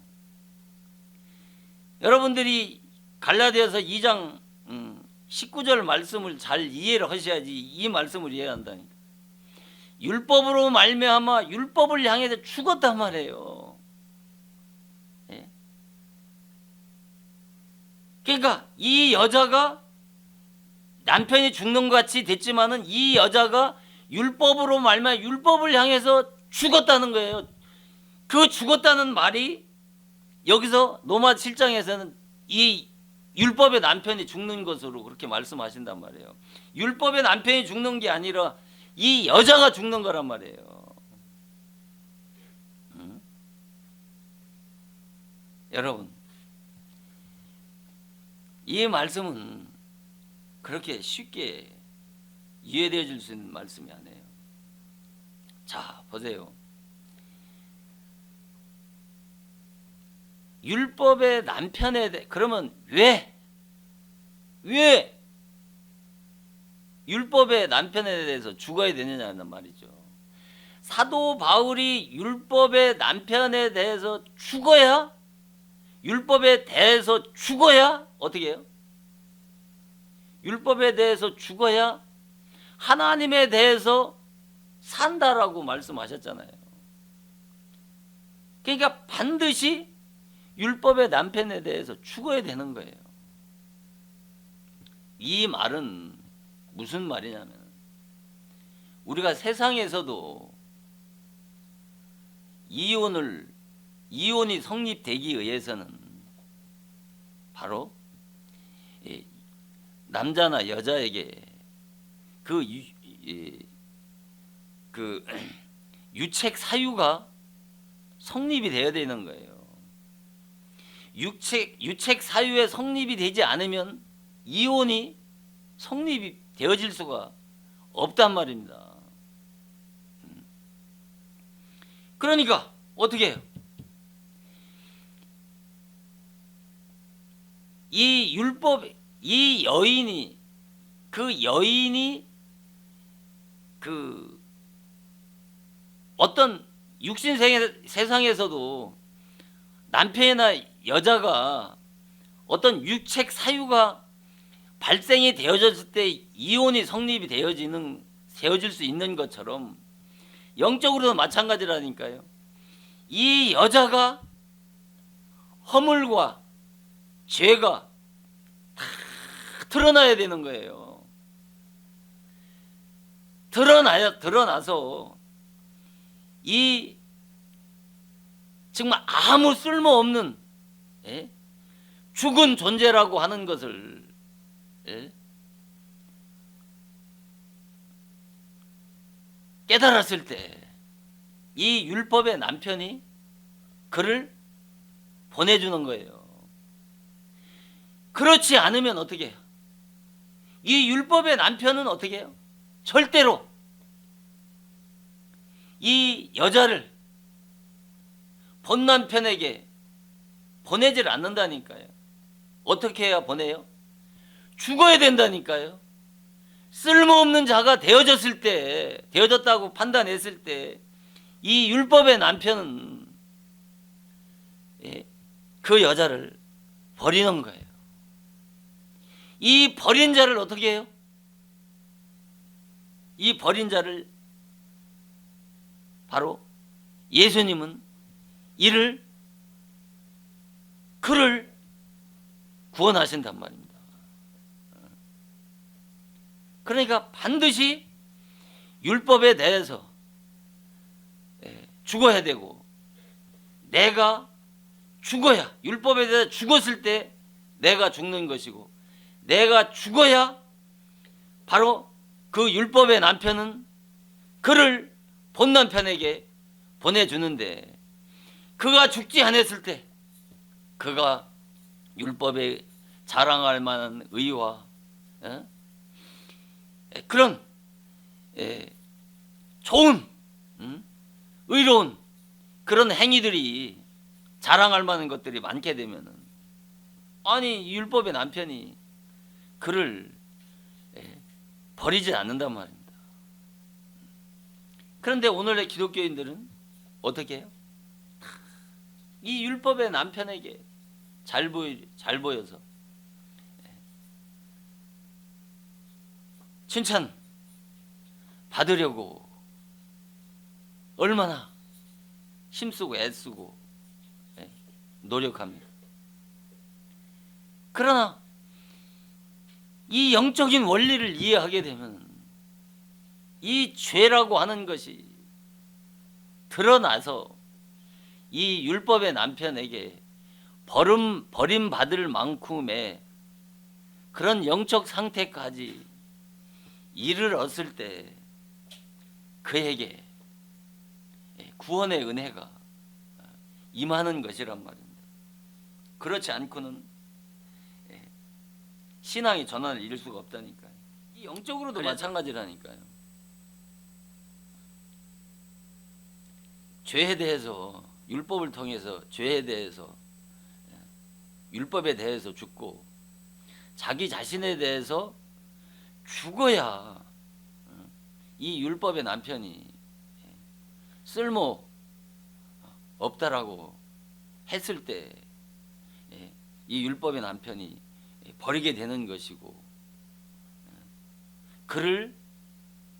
여러분들이 갈라디아서 2장 19절 말씀을 잘 이해를 하셔야지 이 말씀을 이해한다니까. 율법으로 말미암아 율법을 향해서 죽었단 말이에요. 예? 그러니까 이 여자가 남편이 죽는 것 같이 됐지만은 이 여자가 율법으로 말미암아 율법을 향해서 죽었다는 거예요. 그 죽었다는 말이 여기서 로마 7장에서는 이 율법의 남편이 죽는 것으로 그렇게 말씀하신단 말이에요. 율법의 남편이 죽는 게 아니라 이 여자가 죽는 거란 말이에요. 여러분, 이 말씀은 그렇게 쉽게 이해되어질 수 있는 말씀이 아니에요. 자, 보세요. 율법의 남편에 대해 그러면 왜 율법의 남편에 대해서 죽어야 되느냐는 말이죠. 사도 바울이 율법의 남편에 대해서 죽어야, 율법에 대해서 죽어야 어떻게 해요? 율법에 대해서 죽어야 하나님에 대해서 산다라고 말씀하셨잖아요. 그러니까 반드시 율법의 남편에 대해서 죽어야 되는 거예요. 이 말은 무슨 말이냐면, 우리가 세상에서도 이혼이 성립되기 위해서는 바로 남자나 여자에게 그 유책 사유가 성립이 되어야 되는 거예요. 유책 사유에 성립이 되지 않으면 이혼이 성립이 되어질 수가 없단 말입니다. 그러니까 어떻게 해요? 이 율법, 이 여인이 어떤 육신 세상에서도 남편이나 여자가 어떤 유책 사유가 발생이 되어졌을 때 이혼이 성립이 되어질 수 있는 것처럼 영적으로도 마찬가지라니까요. 이 여자가 허물과 죄가 다 드러나야 되는 거예요. 드러나서 이 정말 아무 쓸모없는 죽은 존재라고 하는 것을 깨달았을 때 이 율법의 남편이 그를 보내주는 거예요. 그렇지 않으면 어떻게 해요? 이 율법의 남편은 어떻게 해요? 절대로 이 여자를 본 남편에게 보내질 않는다니까요. 어떻게 해야 보내요? 죽어야 된다니까요. 쓸모없는 자가 되어졌다고 판단했을 때 이 율법의 남편은 그 여자를 버리는 거예요. 이 버린 자를 어떻게 해요? 이 버린 자를 바로 예수님은 그를 구원하신단 말입니다. 그러니까 반드시 율법에 대해서 죽어야 되고, 내가 죽어야, 율법에 대해서 죽었을 때 내가 죽는 것이고, 내가 죽어야 바로 그 율법의 남편은 그를 본 남편에게 보내주는데, 그가 죽지 않았을 때 그가 율법에 자랑할 만한 의와 그런 좋은 의로운 그런 행위들이 자랑할 만한 것들이 많게 되면은, 아니 율법의 남편이 그를 버리지 않는단 말입니다. 그런데 오늘의 기독교인들은 어떻게 해요? 이 율법의 남편에게 잘 보여서 칭찬 받으려고 얼마나 힘쓰고 애쓰고 노력합니다. 그러나 이 영적인 원리를 이해하게 되면 이 죄라고 하는 것이 드러나서 이 율법의 남편에게 버림받을 만큼의 그런 영적 상태까지 이르렀을 때 그에게 구원의 은혜가 임하는 것이란 말입니다. 그렇지 않고는 신앙의 전환을 이룰 수가 없다니까요. 이 영적으로도 마찬가지라니까요. 죄에 대해서, 율법을 통해서 죄에 대해서, 율법에 대해서 죽고 자기 자신에 대해서 죽어야 이 율법의 남편이 쓸모 없다라고 했을 때 이 율법의 남편이 버리게 되는 것이고, 그를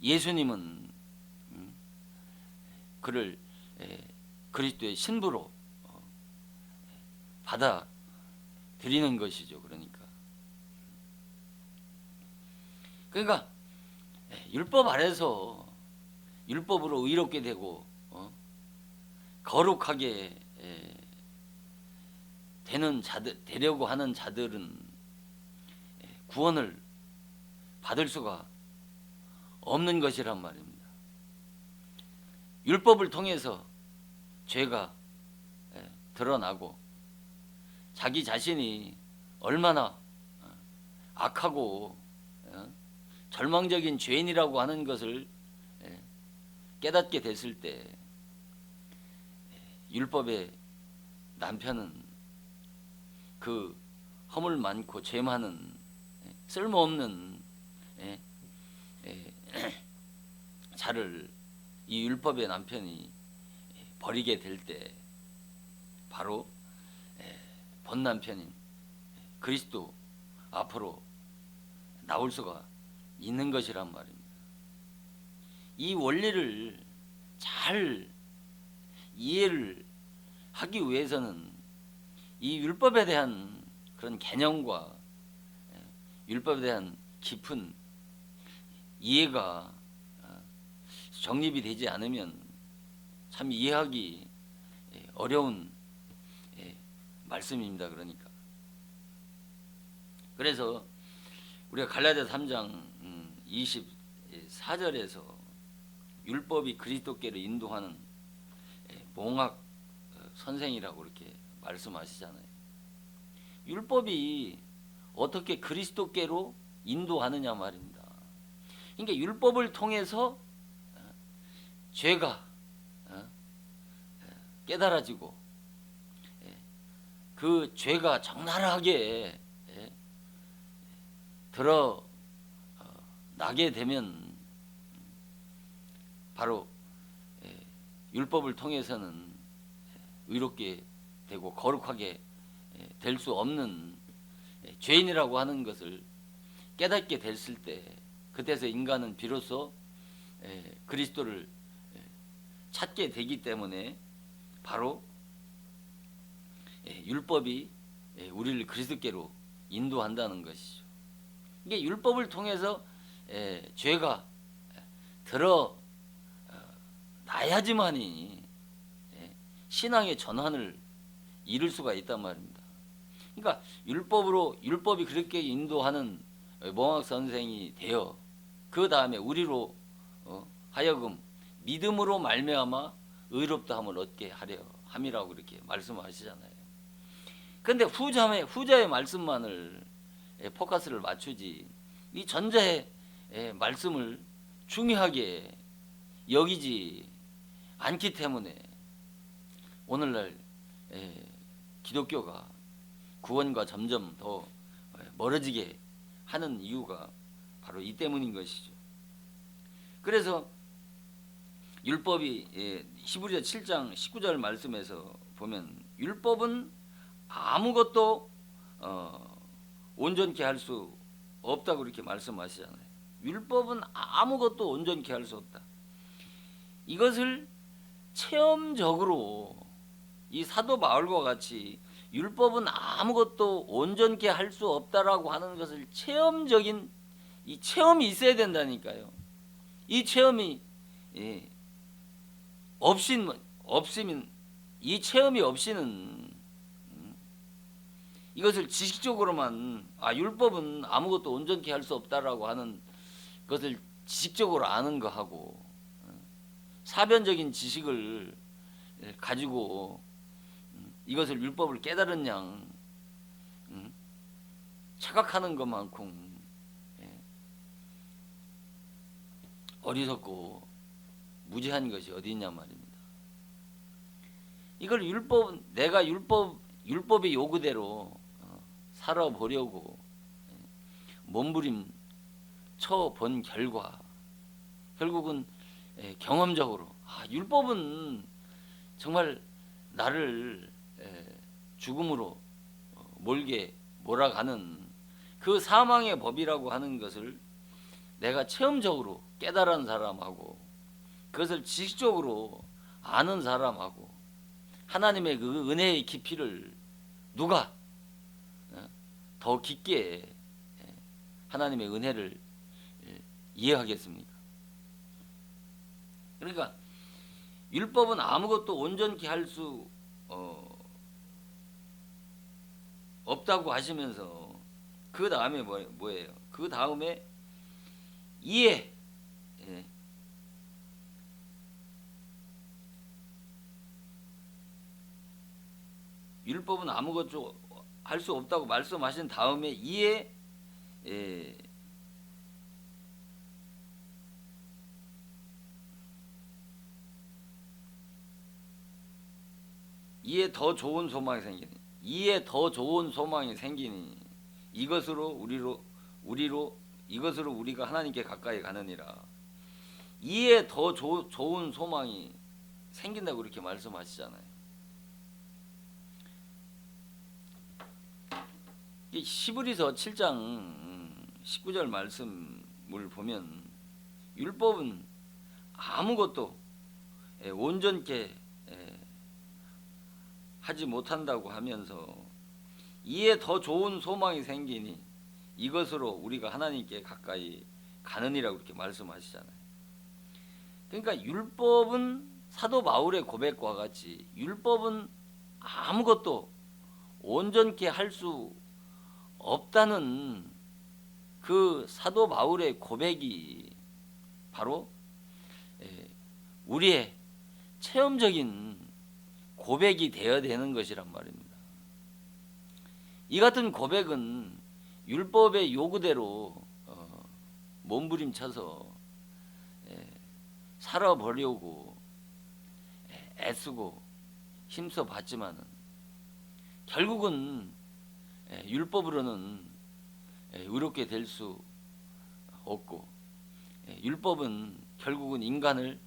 예수님은 그를 그리스도의 신부로 받아 드리는 것이죠. 그러니까 율법 아래서 율법으로 의롭게 되고 거룩하게 되려고 하는 자들은 구원을 받을 수가 없는 것이란 말입니다. 율법을 통해서 죄가 드러나고 자기 자신이 얼마나 악하고 절망적인 죄인이라고 하는 것을 깨닫게 됐을 때 율법의 남편은 그 허물 많고 죄 많은 쓸모없는 자를 이 율법의 남편이 버리게 될 때 바로 본 남편인 그리스도 앞으로 나올 수가 있는 것이란 말입니다. 이 원리를 잘 이해를 하기 위해서는 이 율법에 대한 그런 개념과 율법에 대한 깊은 이해가 정립이 되지 않으면 참 이해하기 어려운 말씀입니다. 그래서 우리가 갈라디아 3장 24절에서 율법이 그리스도께로 인도하는 몽학 선생이라고 이렇게 말씀하시잖아요. 율법이 어떻게 그리스도께로 인도하느냐 말입니다. 그러니까 율법을 통해서 죄가 깨달아지고 그 죄가 적나라하게 드러나게 되면 바로 율법을 통해서는 의롭게 되고 거룩하게 될 수 없는 죄인이라고 하는 것을 깨닫게 됐을 때, 그때서 인간은 비로소 그리스도를 찾게 되기 때문에 바로 율법이 우리를 그리스도께로 인도한다는 것이죠. 이게 율법을 통해서 죄가 드러나야지만이 신앙의 전환을 이룰 수가 있단 말입니다. 그러니까 율법이 그렇게 인도하는 몽학 선생이 되어 그 다음에 우리로 하여금 믿음으로 말미암아 의롭다함을 얻게 하려 함이라고 이렇게 말씀하시잖아요. 그런데 후자의 말씀만을 포커스를 맞추지 이 전자의 말씀을 중요하게 여기지 않기 때문에 오늘날 기독교가 구원과 점점 더 멀어지게 하는 이유가 바로 이 때문인 것이죠. 그래서 율법이 히브리서 7장 19절 말씀에서 보면 율법은 아무것도 온전케 할 수 없다고 이렇게 말씀하시잖아요. 율법은 아무것도 온전케 할 수 없다. 이것을 체험적으로 이 사도 바울과 같이 율법은 아무것도 온전케 할 수 없다라고 하는 것을 체험적인 이 체험이 있어야 된다니까요. 이 체험이 없으면 이 체험이 없이는 이것을 지식적으로만 율법은 아무것도 온전케 할 수 없다라고 하는 것을 지식적으로 아는 거하고 사변적인 지식을 가지고 이것을 율법을 깨달은 양 착각하는 것만큼 어리석고 무지한 것이 어디 있냐 말입니다. 이걸 내가 율법의 요구대로 살아보려고 몸부림 쳐본 결과 결국은 경험적으로 율법은 정말 나를 죽음으로 몰아가는 그 사망의 법이라고 하는 것을 내가 체험적으로 깨달은 사람하고 그것을 지식적으로 아는 사람하고 하나님의 그 은혜의 깊이를 누가 더 깊게 하나님의 은혜를 이해하겠습니까? 그러니까 율법은 아무것도 온전히 할 수 없다고 하시면서 그 다음에 뭐예요? 그 다음에 이해. 율법은 아무것도 할 수 없다고 말씀하신 다음에 이에 이에 더 좋은 소망이 생기니 이에 더 좋은 소망이 생기니 이것으로 우리가 하나님께 가까이 가느니라. 이에 더 좋은 소망이 생긴다고 이렇게 말씀하시잖아요. 히브리서 7장 19절 말씀을 보면 율법은 아무것도 온전케 하지 못한다고 하면서 이에 더 좋은 소망이 생기니 이것으로 우리가 하나님께 가까이 가느니라고 이렇게 말씀하시잖아요. 그러니까 율법은 사도 바울의 고백과 같이 율법은 아무것도 온전케 할 수 없다는 그 사도 바울의 고백이 바로 우리의 체험적인 고백이 되어야 되는 것이란 말입니다. 이 같은 고백은 율법의 요구대로 몸부림쳐서 살아보려고 애쓰고 힘써 봤지만은 결국은 율법으로는 의롭게 될 수 없고 율법은 결국은 인간을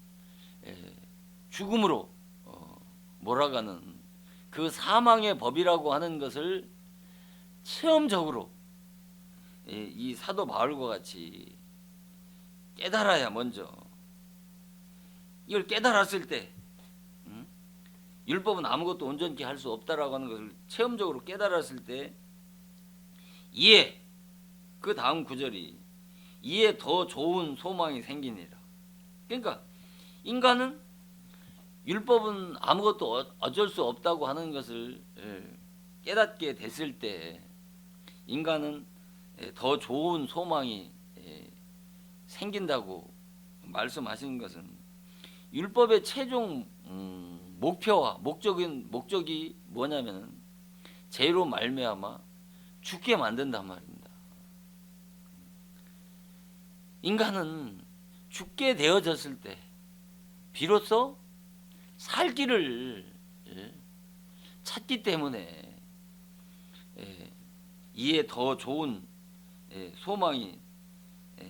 죽음으로 몰아가는 그 사망의 법이라고 하는 것을 체험적으로 이 사도 바울과 같이 깨달아야 먼저 이걸 깨달았을 때 율법은 아무것도 온전히 할 수 없다라고 하는 것을 체험적으로 깨달았을 때 이에 그 다음 구절이 이에 더 좋은 소망이 생기니라. 그러니까 인간은 율법은 아무것도 어쩔 수 없다고 하는 것을 깨닫게 됐을 때 인간은 더 좋은 소망이 생긴다고 말씀하시는 것은 율법의 최종 목표와 목적이 뭐냐면 죄로 말미암아 죽게 만든단 말입니다. 인간은 죽게 되어졌을 때 비로소 살 길을 찾기 때문에 이에 더 좋은 소망이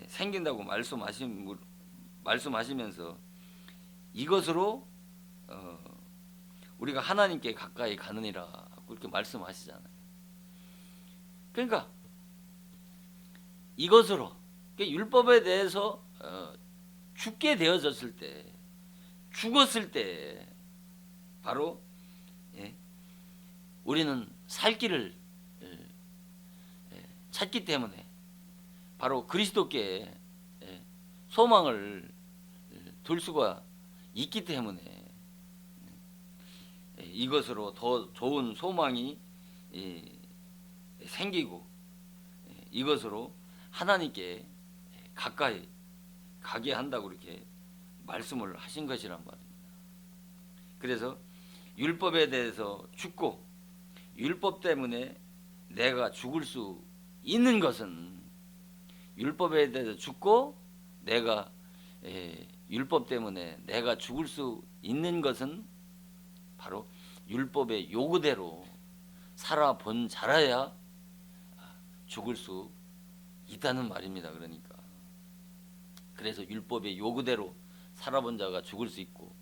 생긴다고 말씀하시면서 이것으로 우리가 하나님께 가까이 가느니라 그렇게 말씀하시잖아요. 그러니까 이것으로 율법에 대해서 죽게 되어졌을 때 죽었을 때 바로 우리는 살 길을 찾기 때문에 바로 그리스도께 소망을 둘 수가 있기 때문에 이것으로 더 좋은 소망이 생기고 이것으로 하나님께 가까이 가게 한다고 이렇게 말씀을 하신 것이란 말입니다. 그래서 율법에 대해서 죽고 율법 때문에 내가 죽을 수 있는 것은 율법에 대해서 죽고 내가 율법 때문에 내가 죽을 수 있는 것은 바로 율법의 요구대로 살아본 자라야 죽을 수 있다는 말입니다. 그러니까 그래서 율법의 요구대로 살아본 자가 죽을 수 있고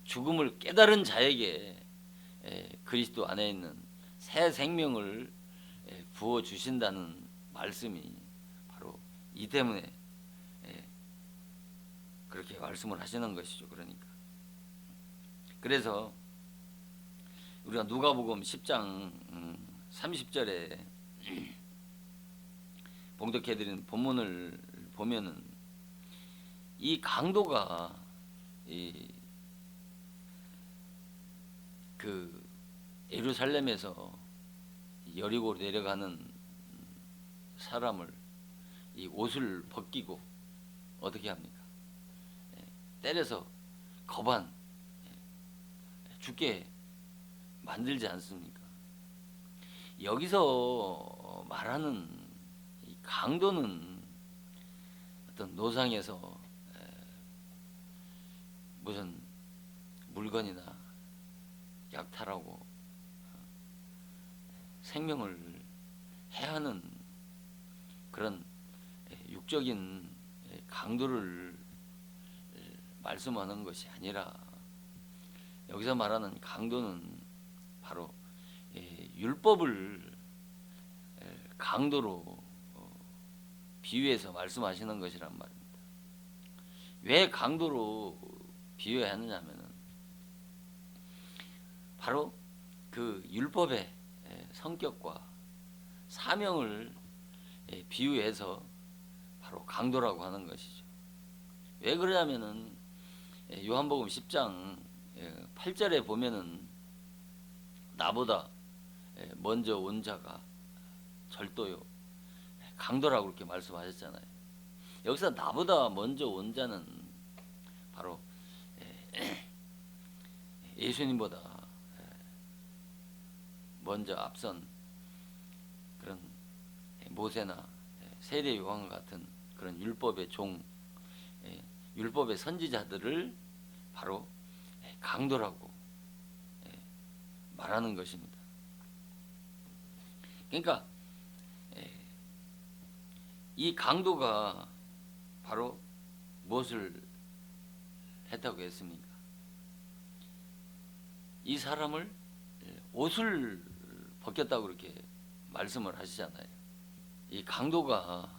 죽음을 깨달은 자에게 그리스도 안에 있는 새 생명을 부어 주신다는 말씀이 바로 이 때문에 그렇게 말씀을 하시는 것이죠. 그러니까 그래서 우리가 누가복음 10장 30절에 봉독해드린 본문을 보면은 이 강도가 그 예루살렘에서 여리고로 내려가는 사람을 이 옷을 벗기고 어떻게 합니까? 때려서 거반 죽게 만들지 않습니까? 여기서 말하는 이 강도는 어떤 노상에서 무슨 물건이나 약탈하고 생명을 해하는 그런 육적인 강도를 말씀하는 것이 아니라 여기서 말하는 강도는 바로 율법을 강도로 비유해서 말씀하시는 것이란 말입니다. 왜 강도로 비유하느냐면은 바로 그 율법의 성격과 사명을 비유해서 바로 강도라고 하는 것이죠. 왜 그러냐면은 요한복음 10장 8절에 보면은 나보다 먼저 온 자가 절도요 강도라고 그렇게 말씀하셨잖아요. 여기서 나보다 먼저 온 자는 바로 예수님보다 먼저 앞선 그런 모세나 세례 요한 같은 그런 율법의 종, 율법의 선지자들을 바로 강도라고 말하는 것입니다. 그러니까 이 강도가 바로 무엇을 했다고 했습니까? 이 사람을 옷을 벗겼다고 그렇게 말씀을 하시잖아요. 이 강도가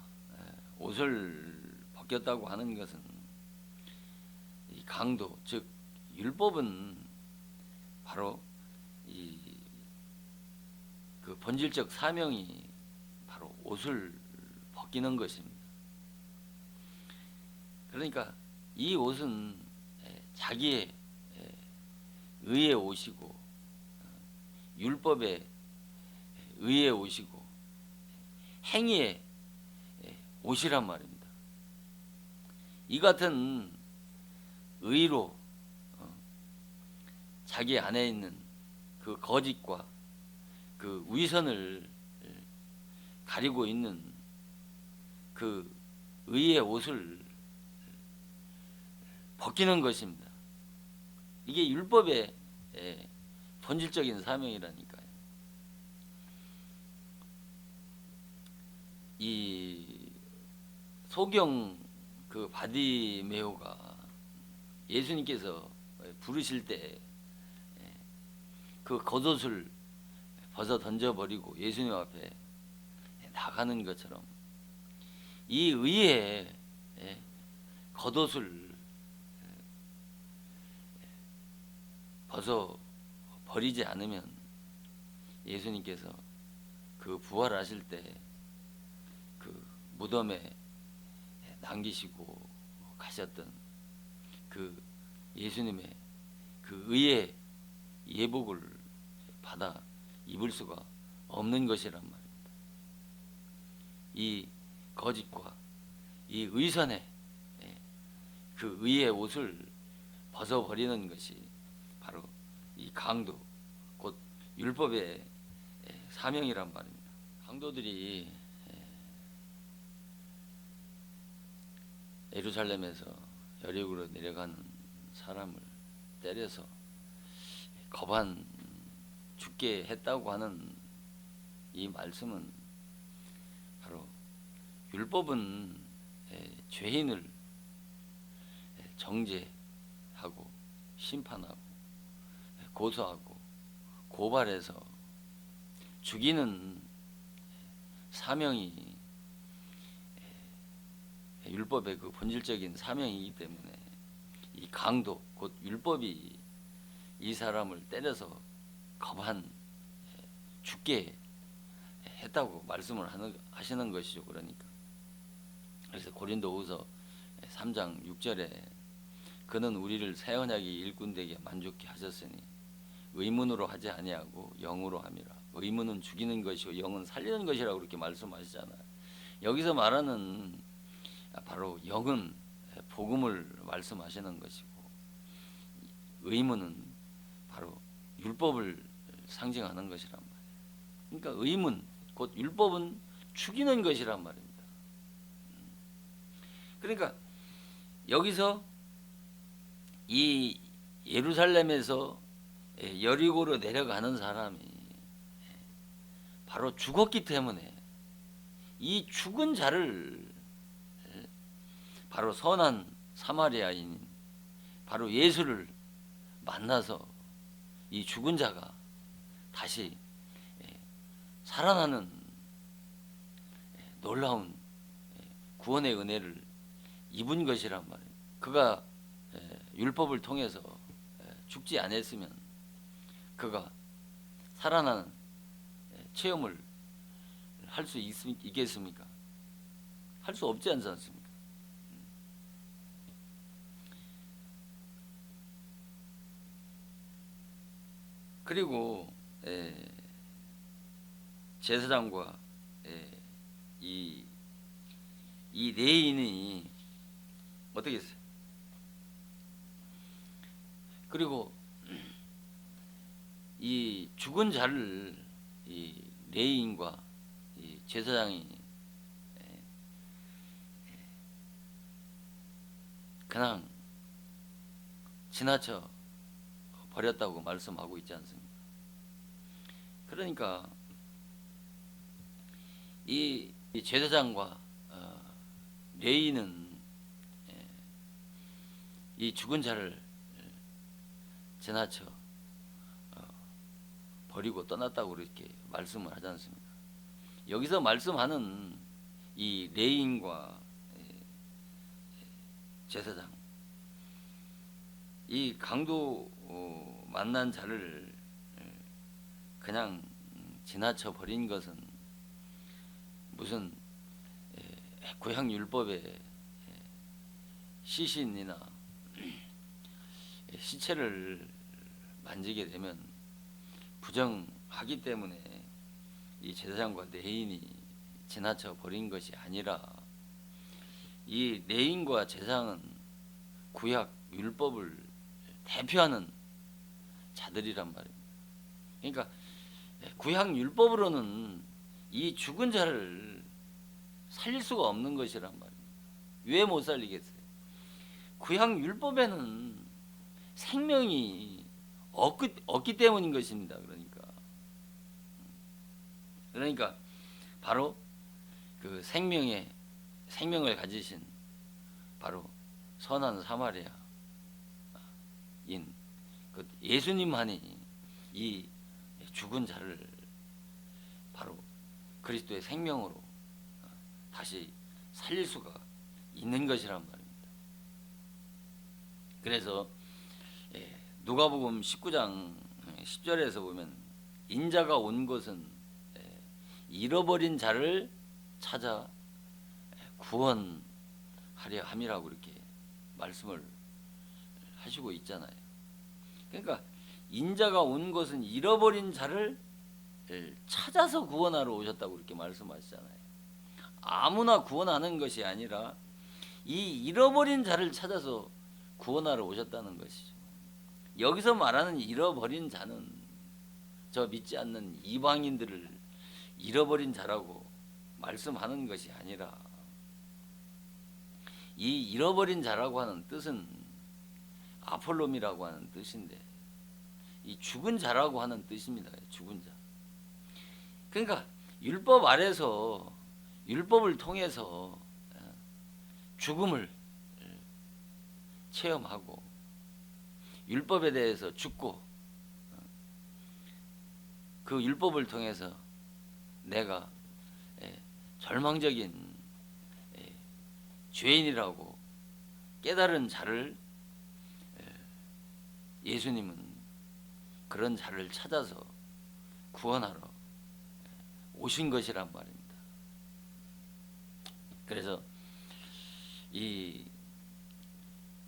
옷을 벗겼다고 하는 것은 이 강도, 즉 율법은 바로 그 본질적 사명이 바로 옷을 벗기는 것입니다. 그러니까 이 옷은 자기의 의의 옷이고 율법의 의의 옷이고 행위의 옷이란 말입니다. 이 같은 의로 자기 안에 있는 그 거짓과 그 위선을 가리고 있는 그 의의 옷을 벗기는 것입니다. 이게 율법의 본질적인 사명이라니까요. 이 소경 그 바디메오가 예수님께서 부르실 때 그 겉옷을 벗어 던져버리고 예수님 앞에 나가는 것처럼 이 의의 겉옷을 벗어 버리지 않으면 예수님께서 그 부활하실 때 그 무덤에 남기시고 가셨던 그 예수님의 그 의의 예복을 받아 입을 수가 없는 것이란 말입니다. 이 거짓과 이 의선의 그 의의 옷을 벗어버리는 것이 바로 이 강도, 곧 율법의 사명이란 말입니다. 강도들이 예루살렘에서 여리고로 내려가는 사람을 때려서 거반 죽게 했다고 하는 이 말씀은 바로 율법은 죄인을 정죄하고 심판하고 고소하고 고발해서 죽이는 사명이 율법의 그 본질적인 사명이기 때문에 이 강도 곧 율법이 이 사람을 때려서 거반 죽게 했다고 말씀을 하시는 것이죠. 그래서 고린도후서 3장 6절에 그는 우리를 새 언약이 일꾼되게 만족케 하셨으니 의문으로 하지 아니하고 영으로 함이라. 의문은 죽이는 것이고 영은 살리는 것이라고 그렇게 말씀하시잖아요. 여기서 말하는 바로 영은 복음을 말씀하시는 것이고 의문은 바로 율법을 상징하는 것이란 말이에요. 그러니까 의문 곧 율법은 죽이는 것이란 말입니다. 그러니까 여기서 이 예루살렘에서 여리고로 내려가는 사람이 바로 죽었기 때문에 이 죽은 자를 바로 선한 사마리아인 바로 예수를 만나서 이 죽은 자가 다시 살아나는 놀라운 구원의 은혜를 입은 것이란 말이에요. 그가 율법을 통해서 죽지 않았으면 그가 살아나는 체험을 할 수 있겠습니까? 할 수 없지 않습니까? 그리고 제사장과 이 레인이 어떻게 했어요? 그리고 이 죽은 자를 이 레인과 이 제사장이 그냥 지나쳐 버렸다고 말씀하고 있지 않습니까? 그러니까 이 제사장과 레위는 이 죽은 자를 지나쳐 버리고 떠났다고 그렇게 말씀을 하지 않습니까? 여기서 말씀하는 이 레위인과 제사장 이 강도 만난 자를 그냥 지나쳐 버린 것은 무슨 구약 율법의 시신이나 시체를 만지게 되면 부정하기 때문에 이 제사장과 레인이 지나쳐 버린 것이 아니라 이 레인과 제사장은 구약 율법을 대표하는 자들이란 말입니다. 그러니까 구약 율법으로는 이 죽은 자를 살릴 수가 없는 것이란 말입니다. 왜 못 살리겠어요? 구약 율법에는 생명이 없기 때문인 것입니다. 그러니까 바로 그 생명을 가지신 바로 선한 사마리아인 그 예수님만이 이 죽은 자를 바로 그리스도의 생명으로 다시 살릴 수가 있는 것이란 말입니다. 그래서 누가복음 19장 10절에서 보면 인자가 온 것은 잃어버린 자를 찾아 구원하려 함이라고 이렇게 말씀을 하시고 있잖아요. 그러니까 인자가 온 것은 잃어버린 자를 찾아서 구원하러 오셨다고 이렇게 말씀하시잖아요. 아무나 구원하는 것이 아니라 이 잃어버린 자를 찾아서 구원하러 오셨다는 것이죠. 여기서 말하는 잃어버린 자는 저 믿지 않는 이방인들을 잃어버린 자라고 말씀하는 것이 아니라 이 잃어버린 자라고 하는 뜻은 아폴롬이라고 하는 뜻인데 이 죽은 자라고 하는 뜻입니다. 죽은 자. 그러니까 율법 아래서 율법을 통해서 죽음을 체험하고 율법에 대해서 죽고 그 율법을 통해서 내가 절망적인 죄인이라고 깨달은 자를 예수님은 그런 자를 찾아서 구원하러 오신 것이란 말입니다. 그래서 이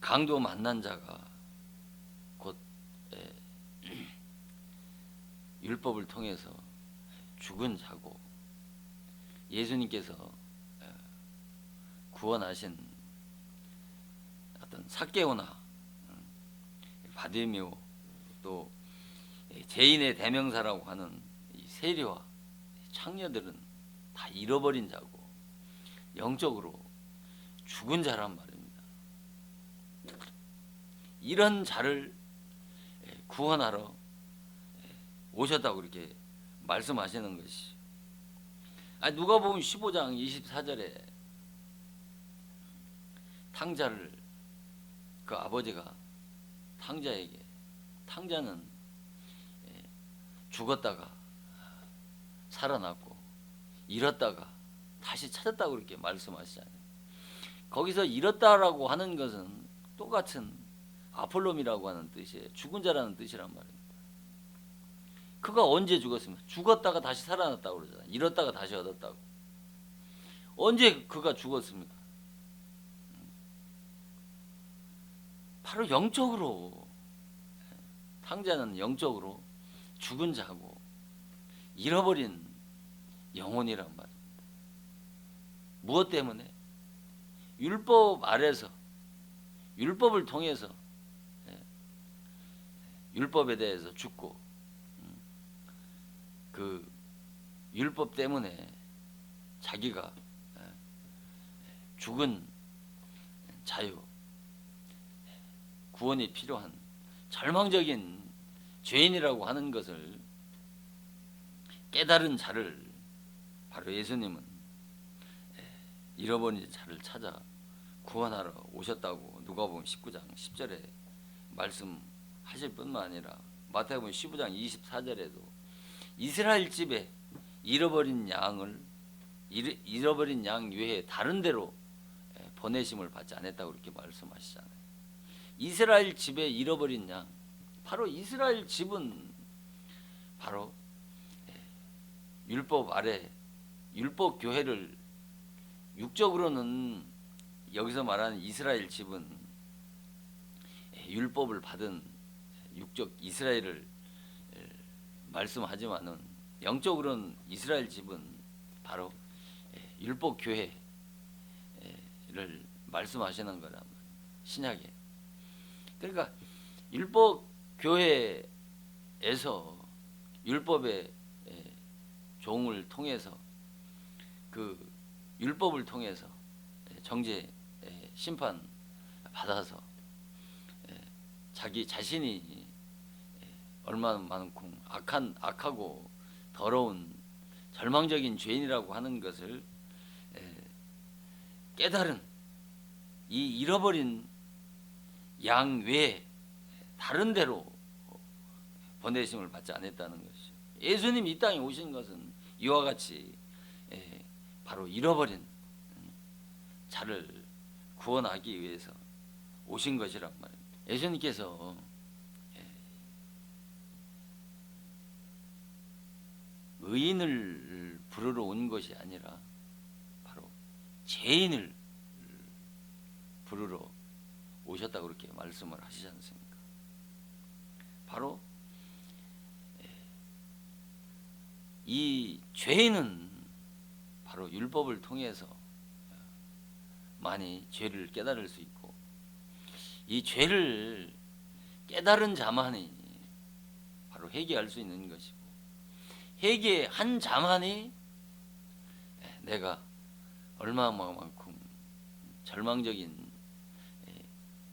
강도 만난 자가 곧 율법을 통해서 죽은 자고 예수님께서 구원하신 어떤 삭개오나 바디메오 또 죄인의 대명사라고 하는 이 세리와 창녀들은 다 잃어버린 자고 영적으로 죽은 자란 말입니다. 이런 자를 구원하러 오셨다고 이렇게 말씀하시는 것이. 누가복음 15장 24절에 탕자를 그 아버지가 탕자에게 탕자는 죽었다가 살아났고 잃었다가 다시 찾았다고 이렇게 말씀하시잖아요. 거기서 잃었다라고 하는 것은 똑같은 아폴롬이라고 하는 뜻이에요. 죽은 자라는 뜻이란 말입니다. 그가 언제 죽었습니까? 죽었다가 다시 살아났다고 그러잖아요. 잃었다가 다시 얻었다고. 언제 그가 죽었습니까? 바로 영적으로. 탕자는 영적으로 죽은 자고 잃어버린 영혼이란 말입니다. 무엇 때문에? 율법 아래서 율법을 통해서 율법에 대해서 죽고 그 율법 때문에 자기가 죽은 자유, 구원이 필요한 절망적인 죄인이라고 하는 것을 깨달은 자를 바로 예수님은 잃어버린 자를 찾아 구원하러 오셨다고 누가복음 19장 10절에 말씀하실 뿐만 아니라 마태복음 15장 24절에도 이스라엘 집에 잃어버린 양 외에 다른 데로 보내심을 받지 않았다고 이렇게 말씀하시잖아요. 이스라엘 집에 잃어버린 양, 바로 이스라엘 집은 바로 율법 아래 율법 교회를 육적으로는 여기서 말하는 이스라엘 집은 율법을 받은 육적 이스라엘을 말씀하지만은 영적으로는 이스라엘 집은 바로 율법 교회를 말씀하시는 거란 말이에요. 신약에. 그러니까 율법 교회에서 율법의 종을 통해서 그 율법을 통해서 정죄 심판 받아서 자기 자신이 얼마만큼 악하고 더러운 절망적인 죄인이라고 하는 것을 깨달은 이 잃어버린 양 외에 다른 데로 보내심을 받지 않았다는 것이죠. 예수님 이 땅에 오신 것은 이와 같이 바로 잃어버린 자를 구원하기 위해서 오신 것이란 말입니다. 예수님께서 의인을 부르러 온 것이 아니라 바로 죄인을 부르러 오셨다고 그렇게 말씀을 하시지 않습니까? 바로 이 죄인은 바로 율법을 통해서 많이 죄를 깨달을 수 있고 이 죄를 깨달은 자만이 바로 회개할 수 있는 것이고 회개한 자만이 내가 얼마만큼 절망적인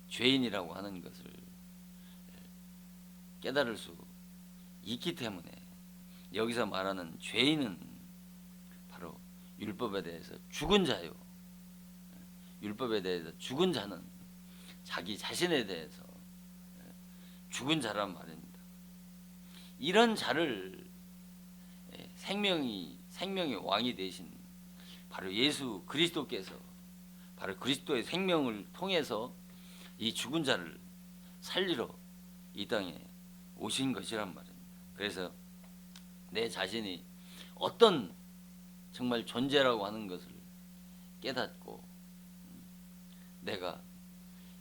죄인이라고 하는 것을 깨달을 수 있기 때문에 여기서 말하는 죄인은 바로 율법에 대해서 죽은 자요. 율법에 대해서 죽은 자는 자기 자신에 대해서 죽은 자란 말입니다. 이런 자를 생명의 왕이 되신 바로 예수 그리스도께서 바로 그리스도의 생명을 통해서 이 죽은 자를 살리러 이 땅에 오신 것이란 말입니다. 그래서 내 자신이 어떤 정말 존재라고 하는 것을 깨닫고 내가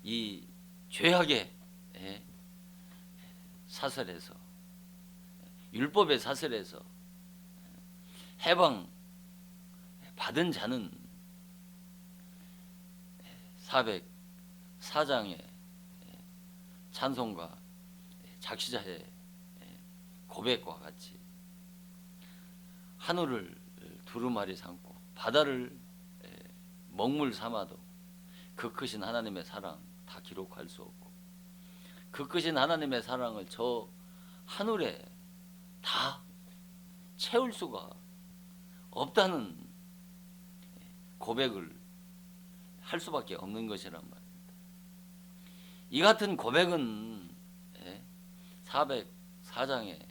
이 죄악의 사슬에서 율법의 사슬에서 해방 받은 자는 404장의 찬송과 작시자의 고백과 같이 하늘을 두루마리 삼고 바다를 먹물 삼아도 그 크신 하나님의 사랑 다 기록할 수 없고 그 크신 하나님의 사랑을 저 하늘에 다 채울 수가 없다는 고백을 할 수밖에 없는 것이란 말입니다. 이 같은 고백은 404장의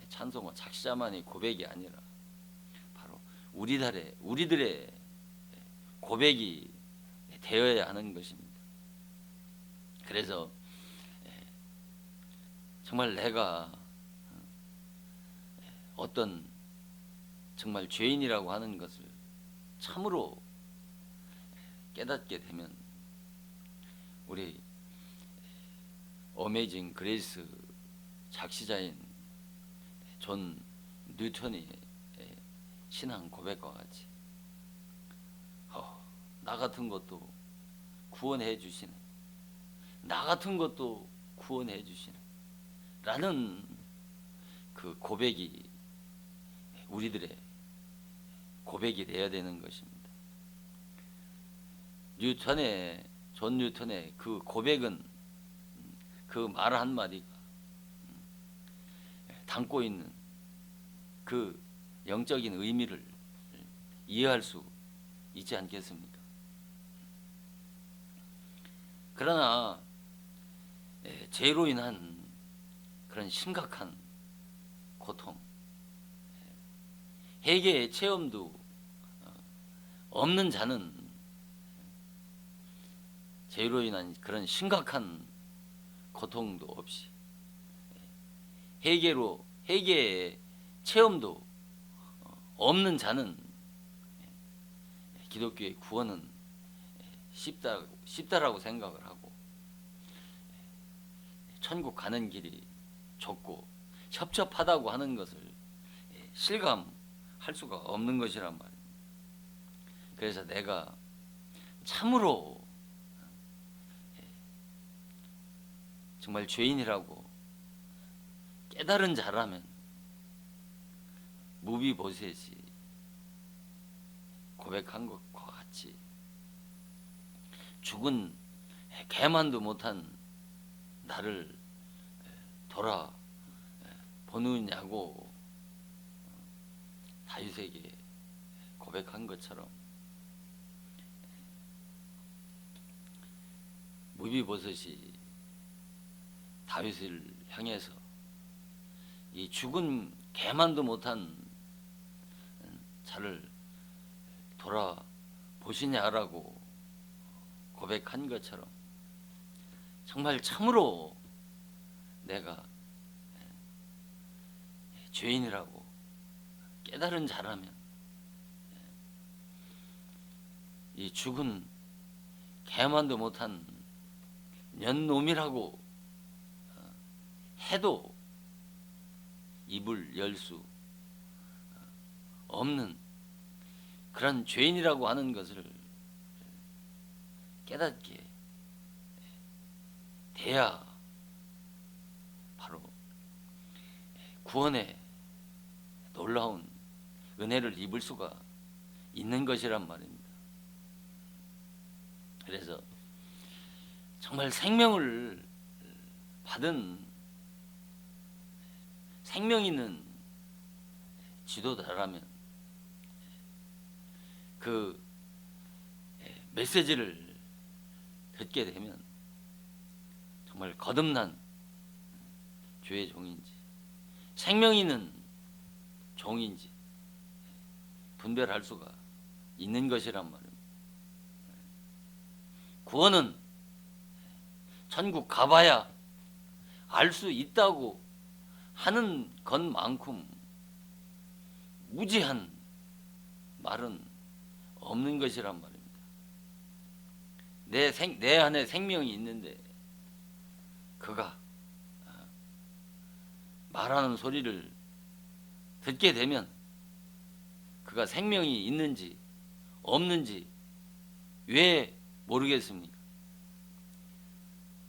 찬송과 작시자만이 고백이 아니라 바로 우리들의 고백이 되어야 하는 것입니다. 그래서 정말 내가 어떤 정말 죄인이라고 하는 것을 참으로 깨닫게 되면 우리 어메이징 그레이스 작시자인 존 뉴턴이 신앙 고백과 같이 나 같은 것도 구원해 주시네, 나 같은 것도 구원해 주시네 라는 그 고백이 우리들의 고백이 되어야 되는 것입니다. 존 뉴턴의 그 고백은 그 말 한마디가 담고 있는 그 영적인 의미를 이해할 수 있지 않겠습니까? 그러나 죄로 인한 그런 심각한 고통, 회개의 체험도 없는 자는 죄로 인한 그런 심각한 고통도 없이 회개의 체험도 없는 자는 기독교의 구원은 쉽다라고 생각을 하고 천국 가는 길이 좁고 협첩하다고 하는 것을 실감할 수가 없는 것이란 말입니다. 그래서 내가 참으로 정말 죄인이라고 깨달은 자라면 무비보셋이 고백한 것과 같이 죽은 개만도 못한 나를 돌아보느냐고 다윗에게 고백한 것처럼 무비보셋이 다윗을 향해서 이 죽은 개만도 못한 자를 돌아보시냐라고 고백한 것처럼 정말 참으로 내가 죄인이라고 깨달은 자라면 이 죽은 개만도 못한 년놈이라고 해도 입을 열 수 없는 그런 죄인이라고 하는 것을 깨닫게 돼야 바로 구원의 놀라운 은혜를 입을 수가 있는 것이란 말입니다. 그래서 정말 생명을 받은 생명 있는 지도자라면 그 메시지를 듣게 되면 정말 거듭난 주의 종인지 생명 있는 종인지 분별할 수가 있는 것이란 말입니다. 구원은 천국 가봐야 알 수 있다고 하는 것만큼 무지한 말은 없는 것이란 말입니다. 내 안에 생명이 있는데 그가 말하는 소리를 듣게 되면 그가 생명이 있는지 없는지 왜 모르겠습니까?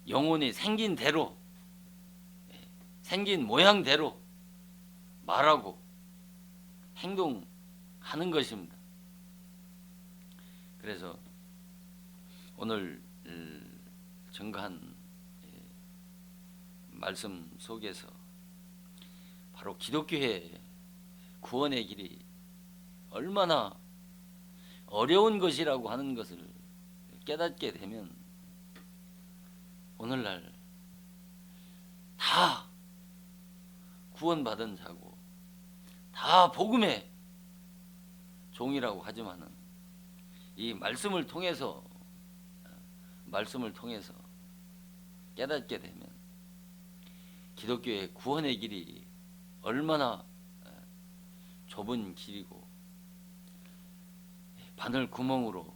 영혼이 생긴 대로 생긴 모양대로 말하고 행동하는 것입니다. 그래서 오늘 증거한 말씀 속에서 바로 기독교의 구원의 길이 얼마나 어려운 것이라고 하는 것을 깨닫게 되면 오늘날 다 구원받은 자고 다 복음의 종이라고 하지만은 이 말씀을 통해서 깨닫게 되면 기독교의 구원의 길이 얼마나 좁은 길이고 바늘 구멍으로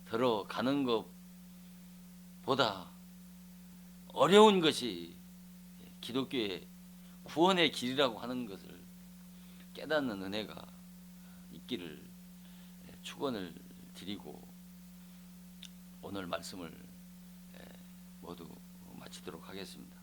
들어가는 것보다 어려운 것이 기독교의 구원의 길이라고 하는 것을 깨닫는 은혜가 있기를 축원을 드리고 오늘 말씀을 모두 마치도록 하겠습니다.